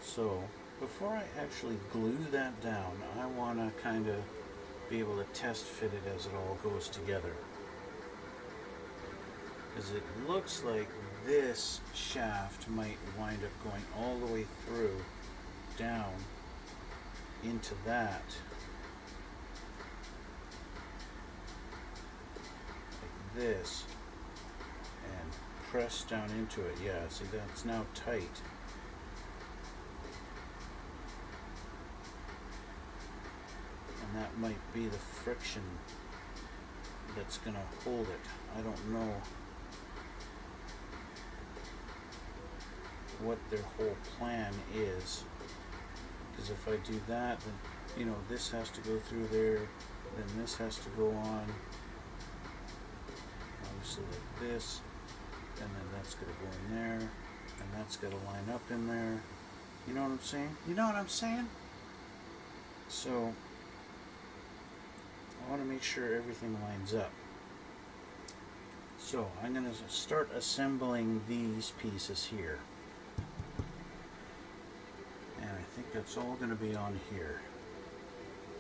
So before I actually glue that down, I want to kind of be able to test fit it as it all goes together. Because it looks like this shaft might wind up going all the way through, down into that. Like this. And press down into it. Yeah, see, that's now tight. And that might be the friction that's going to hold it. I don't know what their whole plan is, because if I do that, then, you know, this has to go through there, then this has to go on, obviously like this, and then that's going to go in there, and that's got to line up in there. You know what I'm saying? You know what I'm saying? So I want to make sure everything lines up. So I'm going to start assembling these pieces here. And I think that's all going to be on here.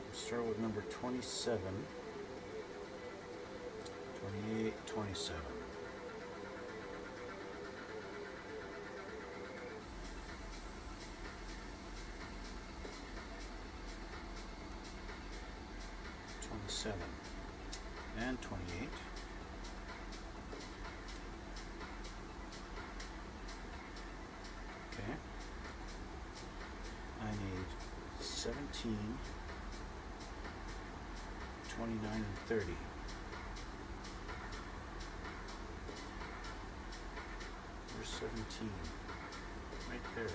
We'll start with number 27, 28, 27. And 28. Okay. I need 17, 29, and 30. Where's 17? Right there.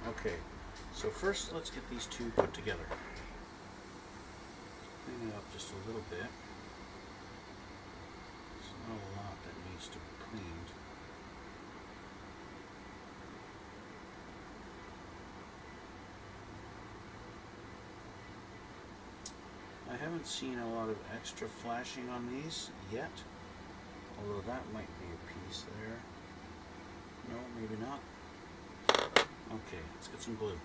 Okay, so first let's get these two put together. Clean it up just a little bit. There's not a lot that needs to be cleaned. I haven't seen a lot of extra flashing on these yet, although that might be a piece there. No, maybe not. Okay, let's get some glue.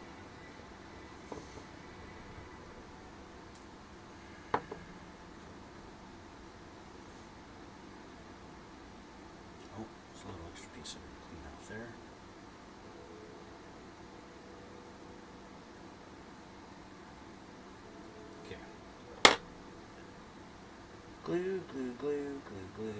Oh, there's a little extra piece I can clean off there. Okay. Glue, glue, glue, glue, glue, glue.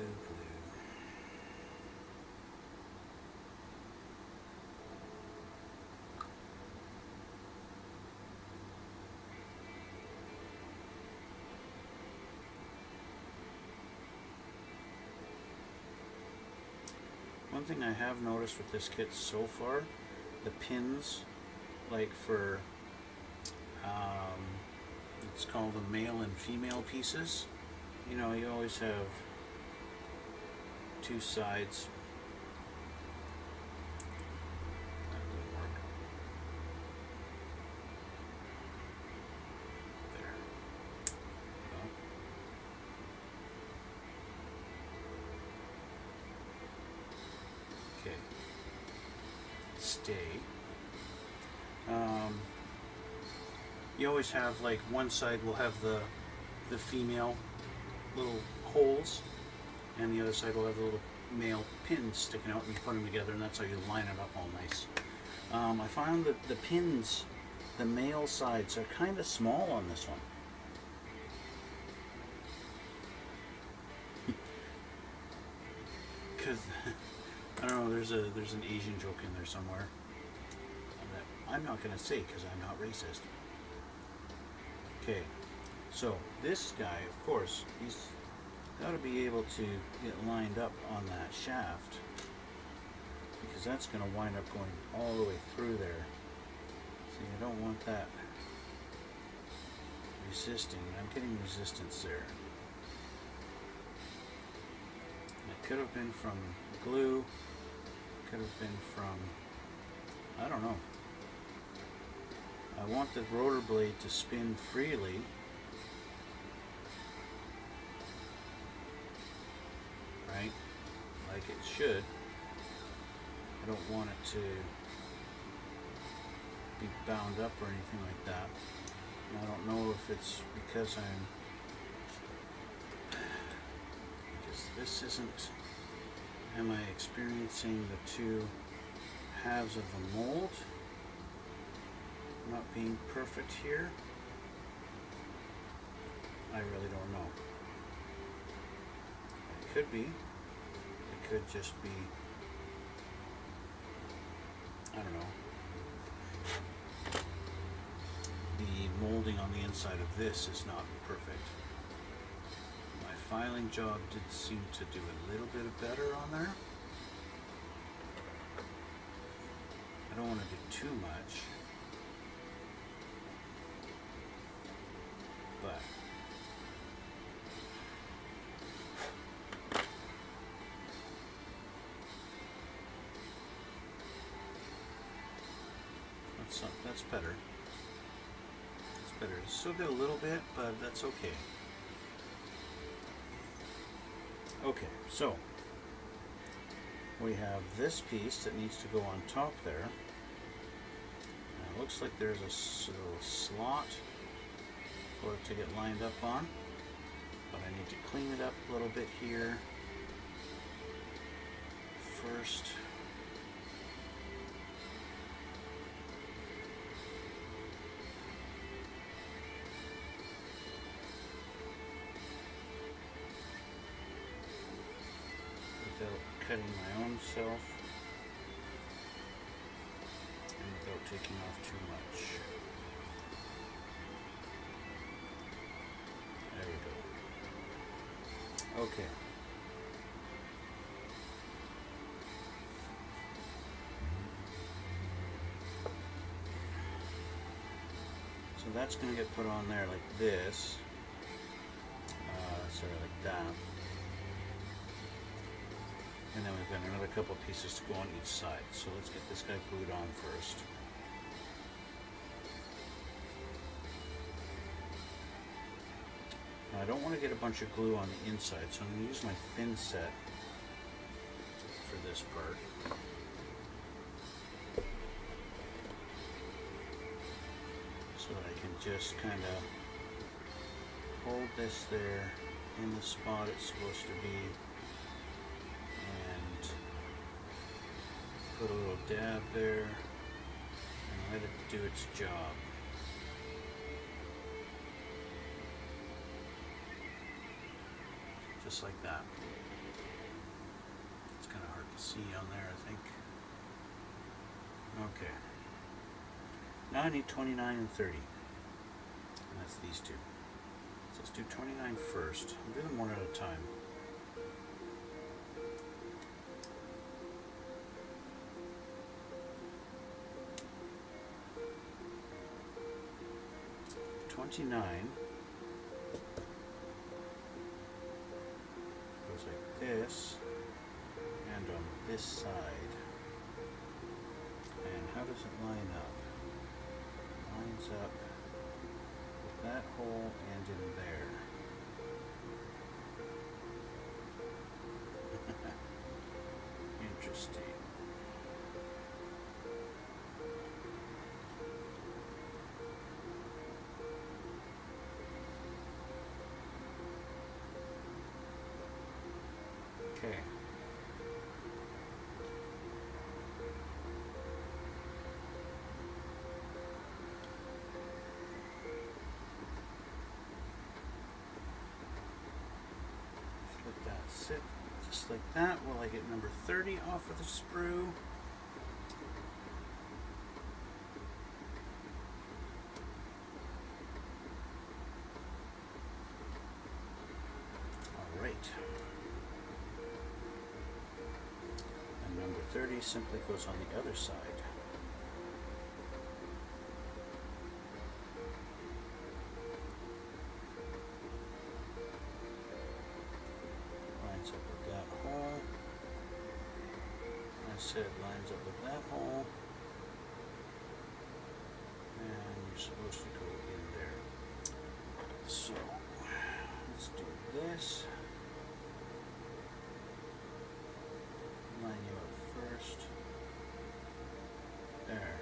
One thing I have noticed with this kit so far, the pins, like for, it's called the male and female pieces. You know, you always have two sides. That didn't work. There. No. Okay. Stay. You always have, like, one side will have the female little holes, and the other side will have the little male pins sticking out, and you put them together, and that's how you line it up all nice. I found that the pins, the male sides, are kind of small on this one. Because I don't know, there's an Asian joke in there somewhere that I'm not going to say because I'm not racist. Okay, so this guy, of course, he's got to be able to get lined up on that shaft, because because that's going to wind up going all the way through there. So you don't want that resisting. I'm getting resistance there. It could have been from glue, could have been from, I don't know. I want the rotor blade to spin freely. Right? Like it should. I don't want it to be bound up or anything like that. And I don't know if it's because this isn't, am I experiencing the two halves of the mold not being perfect here? I really don't know. It could be. It could just be, I don't know. The molding on the inside of this is not perfect. My filing job did seem to do a little bit better on there. I don't want to do too much, but that's better. It's better. Still get a little bit, but that's okay. Okay, so we have this piece that needs to go on top there. And it looks like there's a little slot for it to get lined up on, but I need to clean it up a little bit here first. Without cutting my own self and without taking off too much. There we go. Okay. So that's going to get put on there like this. Sorry, like that. And then we've got another couple pieces to go on each side. So let's get this guy glued on first. Now I don't want to get a bunch of glue on the inside, so I'm going to use my thin set for this part. So that I can just kind of hold this there in the spot it's supposed to be. Put a little dab there and let it do its job. Just like that. It's kind of hard to see on there, I think. Okay. Now I need 29 and 30. And that's these two. So let's do 29 first. I'll do them one at a time. Goes like this, and on this side. And how does it line up? It lines up with that hole and in there. Interesting. Okay. Just let that sit just like that while I get number 30 off of the sprue. All right. And number 30 simply goes on the other side. Lines up with that hole. I said lines up with that hole. And you're supposed to go in there. So, let's do this. Line you up first. There.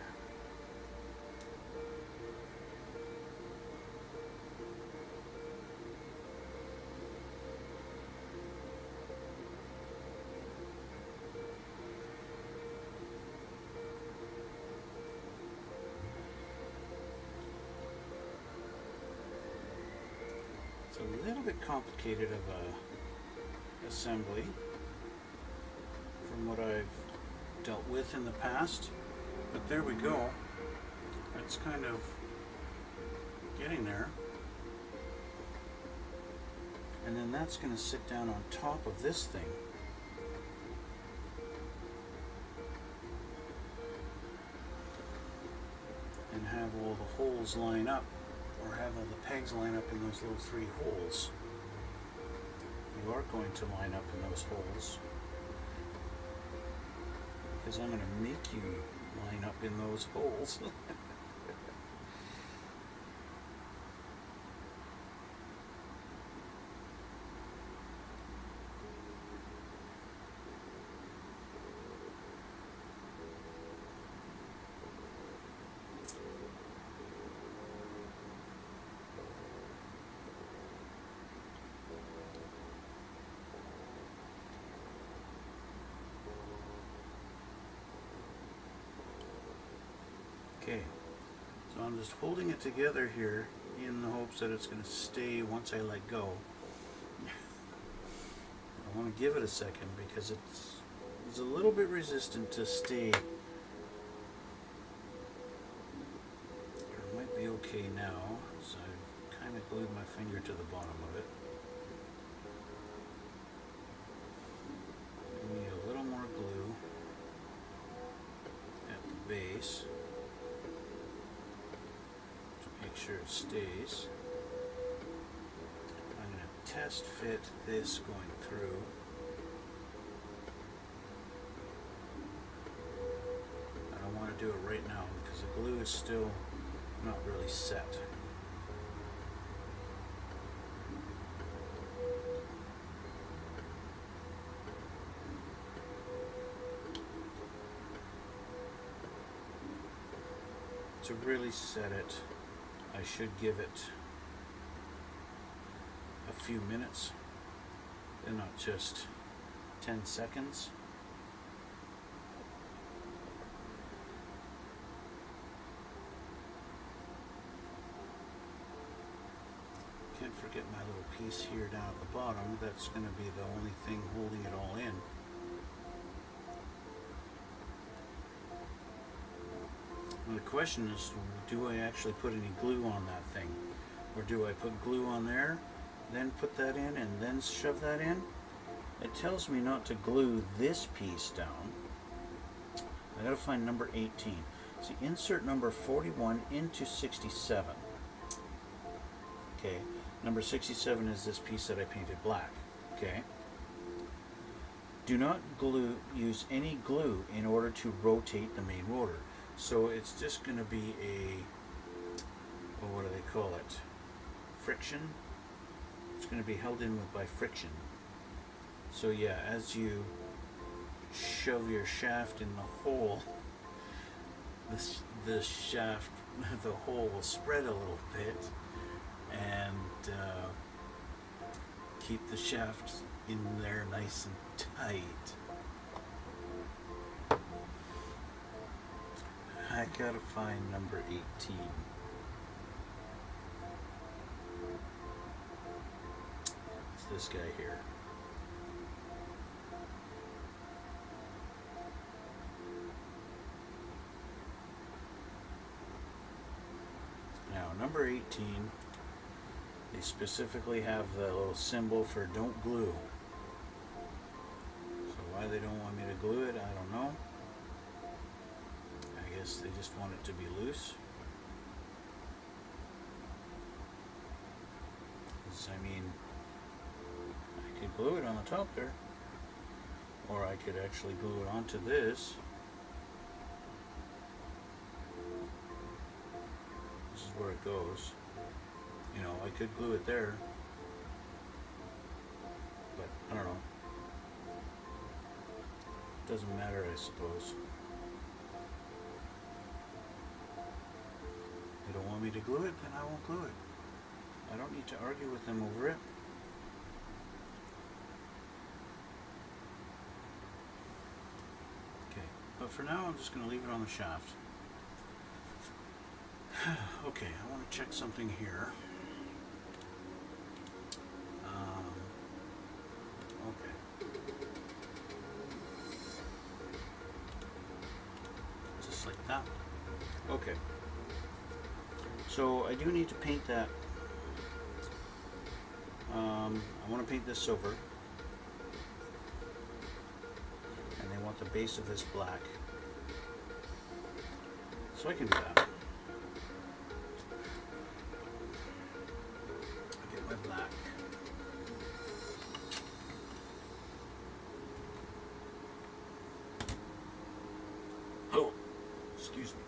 It's a little bit complicated of a assembly from what I've dealt with in the past, but there we go. It's kind of getting there. And then that's going to sit down on top of this thing. And have all the holes line up, or have all the pegs line up in those little 3 holes. You are going to line up in those holes, because I'm going to make you line up in those holes. Okay, so I'm just holding it together here in the hopes that it's going to stay once I let go. I want to give it a second because it's a little bit resistant to stay. It might be okay now, so I kind of glued my finger to the bottom of it. I need a little more glue at the base. Make sure it stays. I'm going to test fit this going through. I don't want to do it right now because the glue is still not really set. To really set it, I should give it a few minutes and not just 10 seconds. Can't forget my little piece here down at the bottom. That's going to be the only thing holding it all in. And the question is, do I actually put any glue on that thing? Or do I put glue on there, then put that in, and then shove that in? It tells me not to glue this piece down. I gotta find number 18. See, insert number 41 into 67. Okay, number 67 is this piece that I painted black. Okay. Do not use any glue in order to rotate the main rotor. So it's just going to be a, well, what do they call it? Friction. It's going to be held in by friction. So yeah, as you shove your shaft in the hole, the shaft, the hole will spread a little bit and keep the shaft in there nice and tight. I gotta find number 18. It's this guy here. Now, number 18, they specifically have the little symbol for don't glue. So I they don't want me to glue it, I don't know. I guess they just want it to be loose. I mean, I could glue it on the top there, or I could actually glue it onto this. This is where it goes. You know, I could glue it there, but I don't know. Doesn't matter, I suppose. They don't want me to glue it, then I won't glue it. I don't need to argue with them over it. Okay, but for now I'm just going to leave it on the shaft. Okay, I want to check something here. Okay. Just like that. Okay. So I do need to paint that. I want to paint this silver, and they want the base of this black, so I can do that. I get my black. Oh, excuse me.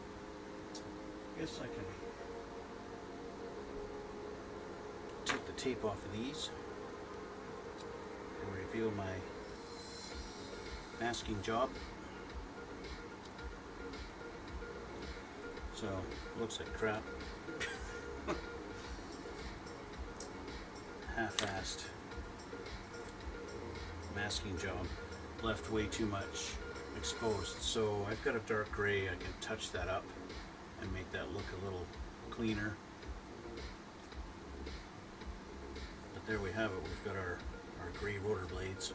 Guess I can take the tape off of these and reveal my masking job. So, looks like crap. Half-assed masking job. Left way too much exposed. So I've got a dark gray. I can touch that up and make that look a little cleaner. But there we have it. We've got our gray rotor blades.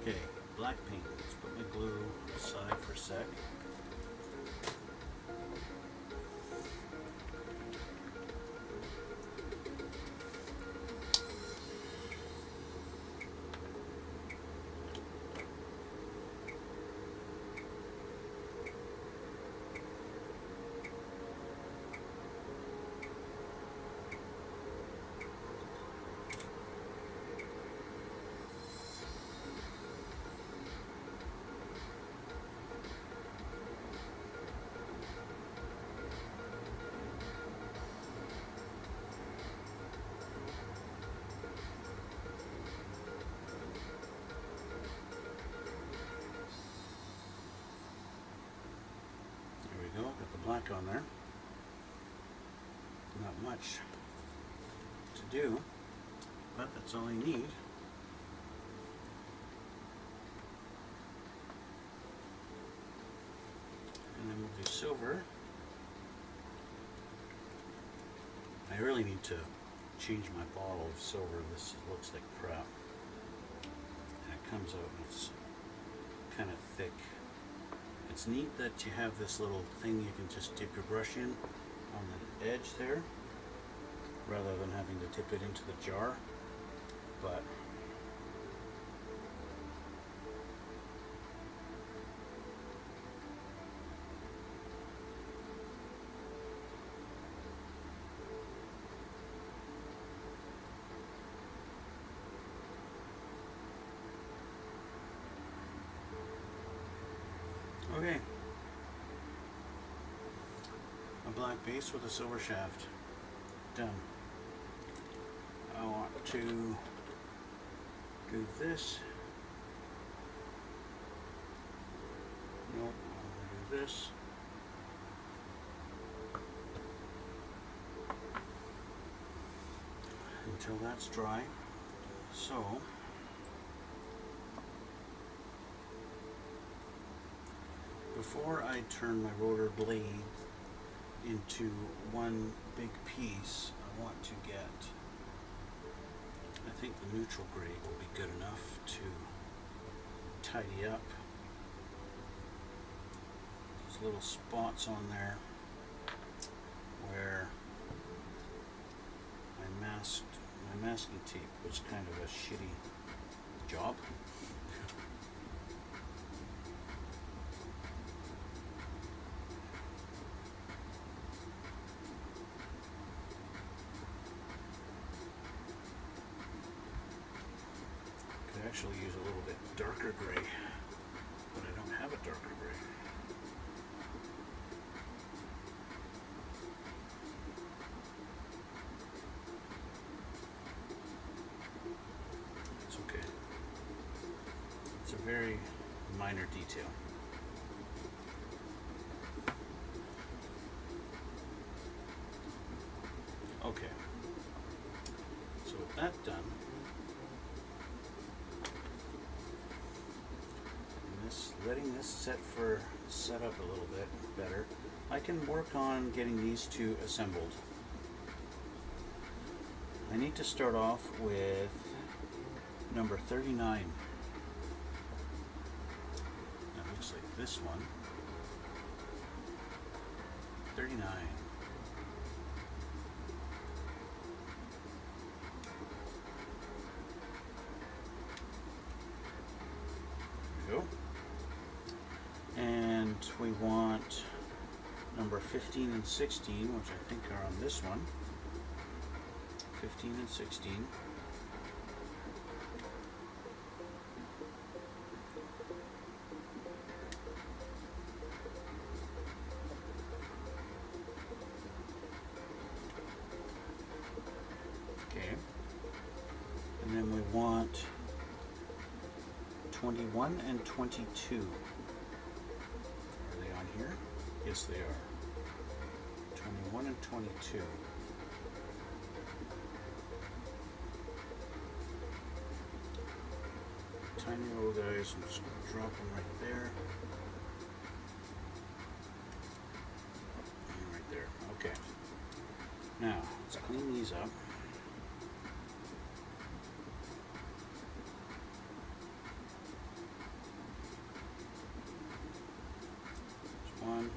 Okay, black paint. Let's put my glue aside for a sec. Got the black on there. Not much to do, but that's all I need. And then we'll do silver. I really need to change my bottle of silver. This looks like crap. And it comes out and it's kind of thick. It's neat that you have this little thing you can just dip your brush in on the edge there, rather than having to dip it into the jar. But okay, a black base with a silver shaft. Done. I want to do this. Nope, I want to do this. Until that's dry. So before I turn my rotor blade into one big piece, I want to get, I think the neutral gray will be good enough to tidy up these little spots on there where my masking tape was kind of a shitty job. Could actually use a little bit darker gray, but I don't have a darker gray. It's okay. It's a very minor detail. Okay. So with that done, letting this set up a little bit better, I can work on getting these two assembled. I need to start off with number 39. That looks like this one. 39. There we go. And we want number 15 and 16, which I think are on this one. 15 and 16. Okay. And then we want 21 and 22. Are they on here? Yes, they are. 21 and 22. Tiny little guys, I'm just going to drop them right there. And right there. Okay. Now, let's clean these up. There's one.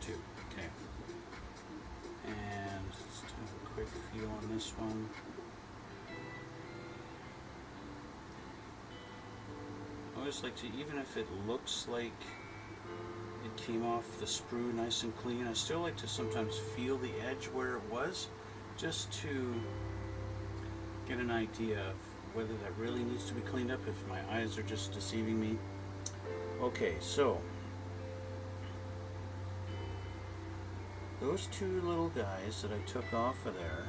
Two. Okay. And let's have a quick feel on this one. I always like to, even if it looks like it came off the sprue nice and clean, I still like to sometimes feel the edge where it was, just to get an idea of whether that really needs to be cleaned up, if my eyes are just deceiving me. Okay, so those two little guys that I took off of there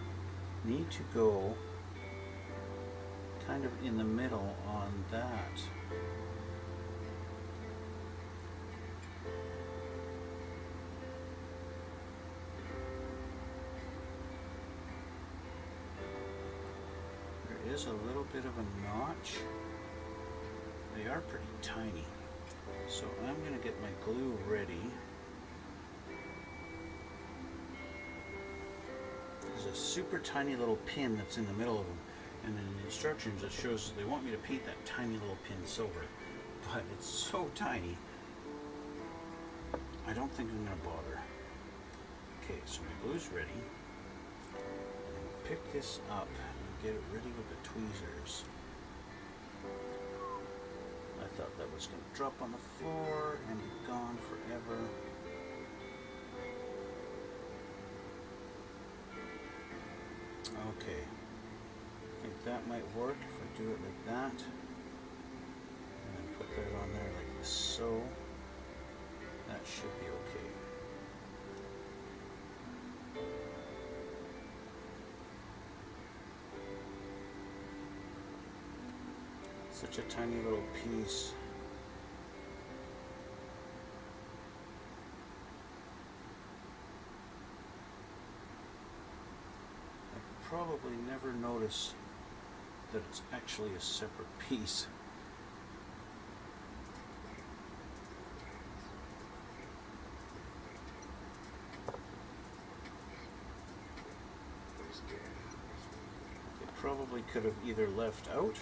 need to go kind of in the middle on that. There is a little bit of a notch. They are pretty tiny. So I'm going to get my glue ready. There's a super tiny little pin that's in the middle of them, and in the instructions it shows they want me to paint that tiny little pin silver, but it's so tiny I don't think I'm going to bother. Okay, so my glue's ready. Pick this up and get it ready with the tweezers. I thought that was going to drop on the floor and be gone forever. Okay, I think that might work if I do it like that, and then put that on there like so. That should be okay. Such a tiny little piece. Probably never notice that it's actually a separate piece. It probably could have either left out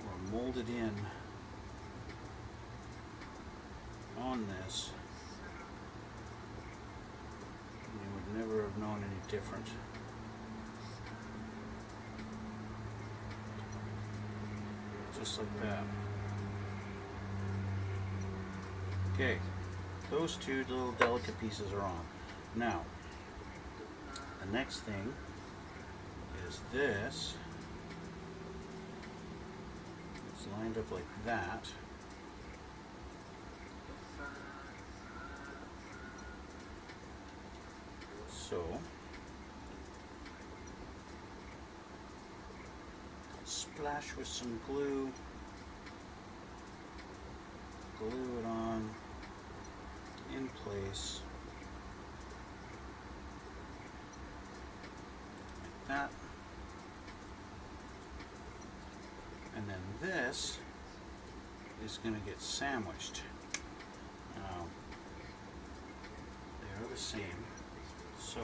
or molded in on this. have known any different. Just like that. Okay, those two little delicate pieces are on. Now, the next thing is this. It's lined up like that. So, splash with some glue, glue it on in place like that, and then this is going to get sandwiched. Now, they are the same, so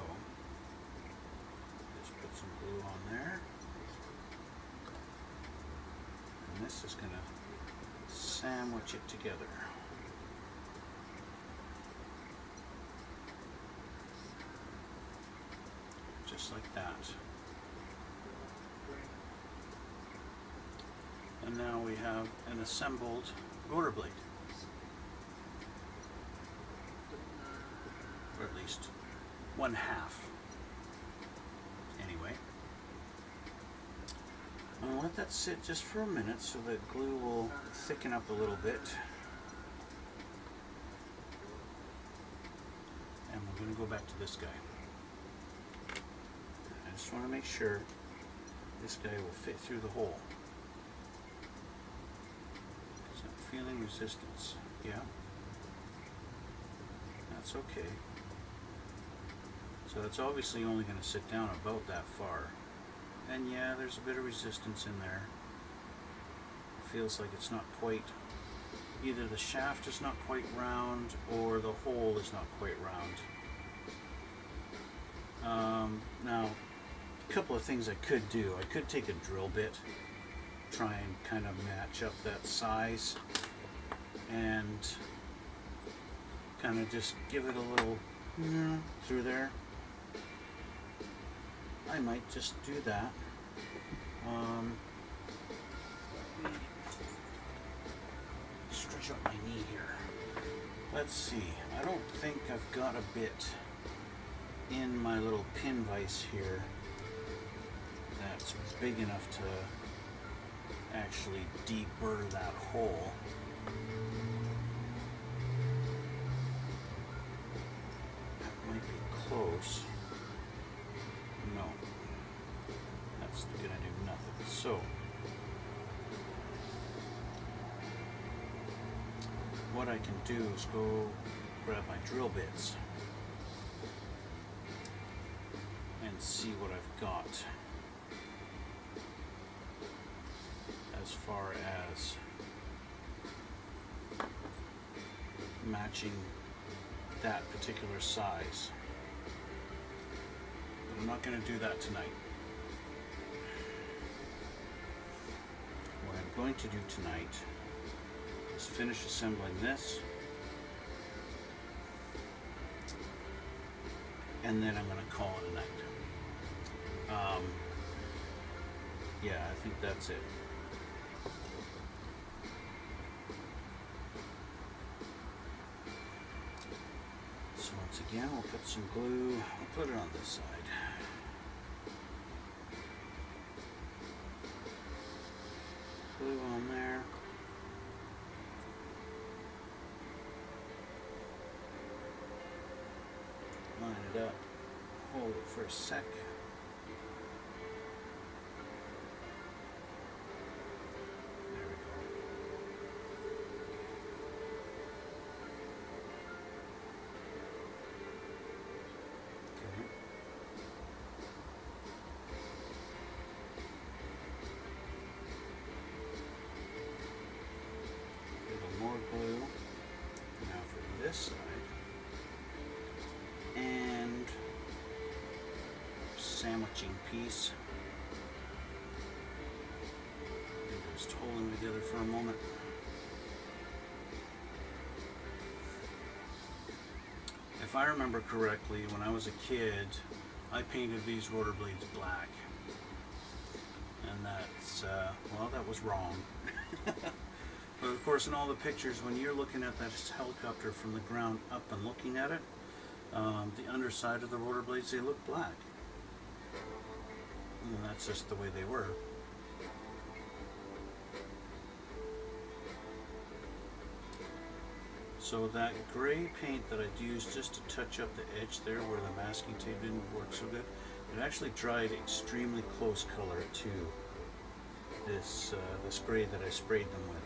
just put some glue on there, and this is going to sandwich it together. Just like that. And now we have an assembled rotor blade. Or at least one half. Anyway. I'll let that sit just for a minute so that glue will thicken up a little bit. And we're going to go back to this guy. I just want to make sure this guy will fit through the hole. So I'm feeling resistance. Yeah. That's okay. So it's obviously only going to sit down about that far. And yeah, there's a bit of resistance in there. It feels like it's not quite, either the shaft is not quite round or the hole is not quite round. Now, a couple of things I could do. I could take a drill bit, try and kind of match up that size, and kind of just give it a little through there. I might just do that. Let me stretch out my knee here. Let's see. I don't think I've got a bit in my little pin vise here that's big enough to actually deburr that hole. That might be close. No, that's gonna do nothing. So, what I can do is go grab my drill bits and see what I've got as far as matching that particular size. But I'm not going to do that tonight. What I'm going to do tonight is finish assembling this, and then I'm going to call it a night. Yeah, I think that's it. So once again, we'll put some glue. We'll put it on this side. Glue on there. Line it up. Hold it for a sec. There we go. Okay. A little more glue. Now for this side. And sandwiching piece. Just hold them together for a moment. If if I remember correctly, when I was a kid, I painted these rotor blades black. And that's, well, that was wrong. But of course, in all the pictures, when you're looking at that helicopter from the ground up and looking at it, the underside of the rotor blades, they look black. And that's just the way they were. So that gray paint that I'd used just to touch up the edge there where the masking tape didn't work so good, it actually dried extremely close color to this gray that I sprayed them with.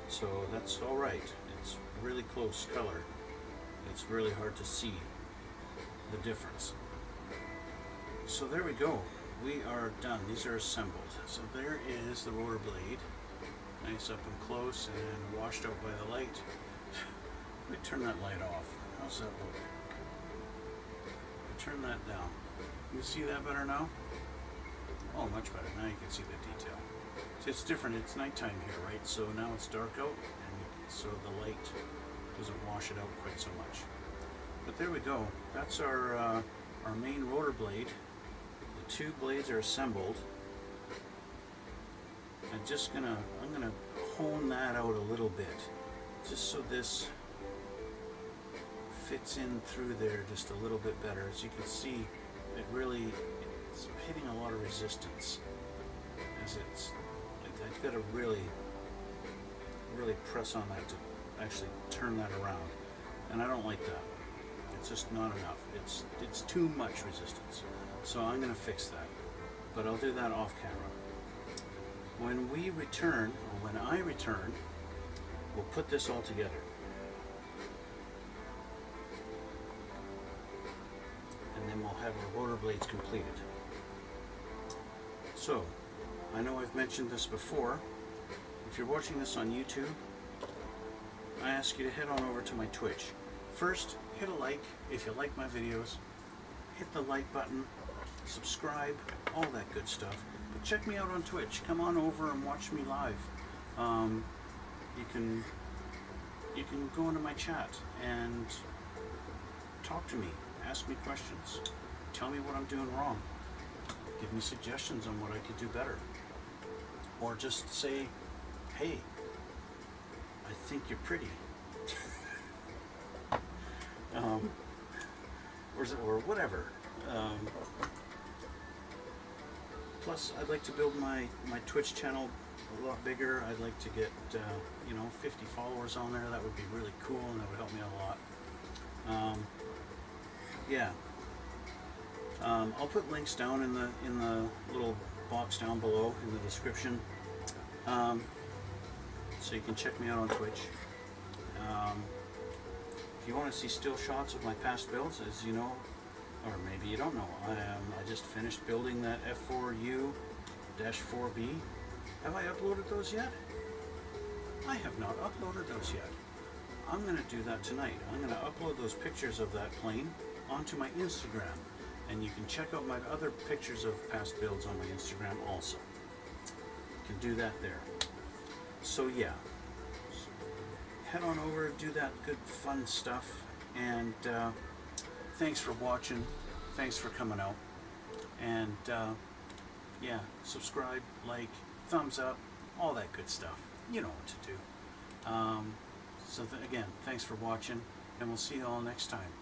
So that's all right. It's really close color. It's really hard to see the difference. So there we go. We are done. These are assembled. So there is the rotor blade. Nice up and close and washed out by the light. Let me turn that light off. How's that look? Turn that down. You see that better now? Oh, much better. Now you can see the detail. See, it's different. It's nighttime here, right? So now it's dark out, and so the light doesn't wash it out quite so much. But there we go. That's our main rotor blade. The two blades are assembled. I'm gonna hone that out a little bit, just so this fits in through there just a little bit better. As you can see, it's hitting a lot of resistance. As it's like I've got to really press on that to actually turn that around, and I don't like that. It's just not enough. It's too much resistance. So I'm going to fix that, but I'll do that off camera. When we return, or when I return, we'll put this all together. And then we'll have our rotor blades completed. So, I know I've mentioned this before. If you're watching this on YouTube, I ask you to head on over to my Twitch. First, hit a like if you like my videos. Hit the like button, subscribe, all that good stuff. But check me out on Twitch. Come on over and watch me live. You can go into my chat and talk to me. Ask me questions. Tell me what I'm doing wrong. Give me suggestions on what I could do better. Or just say, hey, I think you're pretty. Or whatever. Plus, I'd like to build my Twitch channel a lot bigger. I'd like to get 50 followers on there. That would be really cool, and that would help me out a lot. Yeah. I'll put links down in the little box down below in the description, so you can check me out on Twitch. If you want to see still shots of my past builds, as you know, or maybe you don't know, I just finished building that F4U-4B. Have I uploaded those yet? I have not uploaded those yet. I'm going to do that tonight. I'm going to upload those pictures of that plane onto my Instagram, and you can check out my other pictures of past builds on my Instagram also. You can do that there. So yeah, head on over, do that good fun stuff, and thanks for watching, thanks for coming out, and yeah, subscribe, like, thumbs up, all that good stuff. You know what to do. So again, thanks for watching, and we'll see you all next time.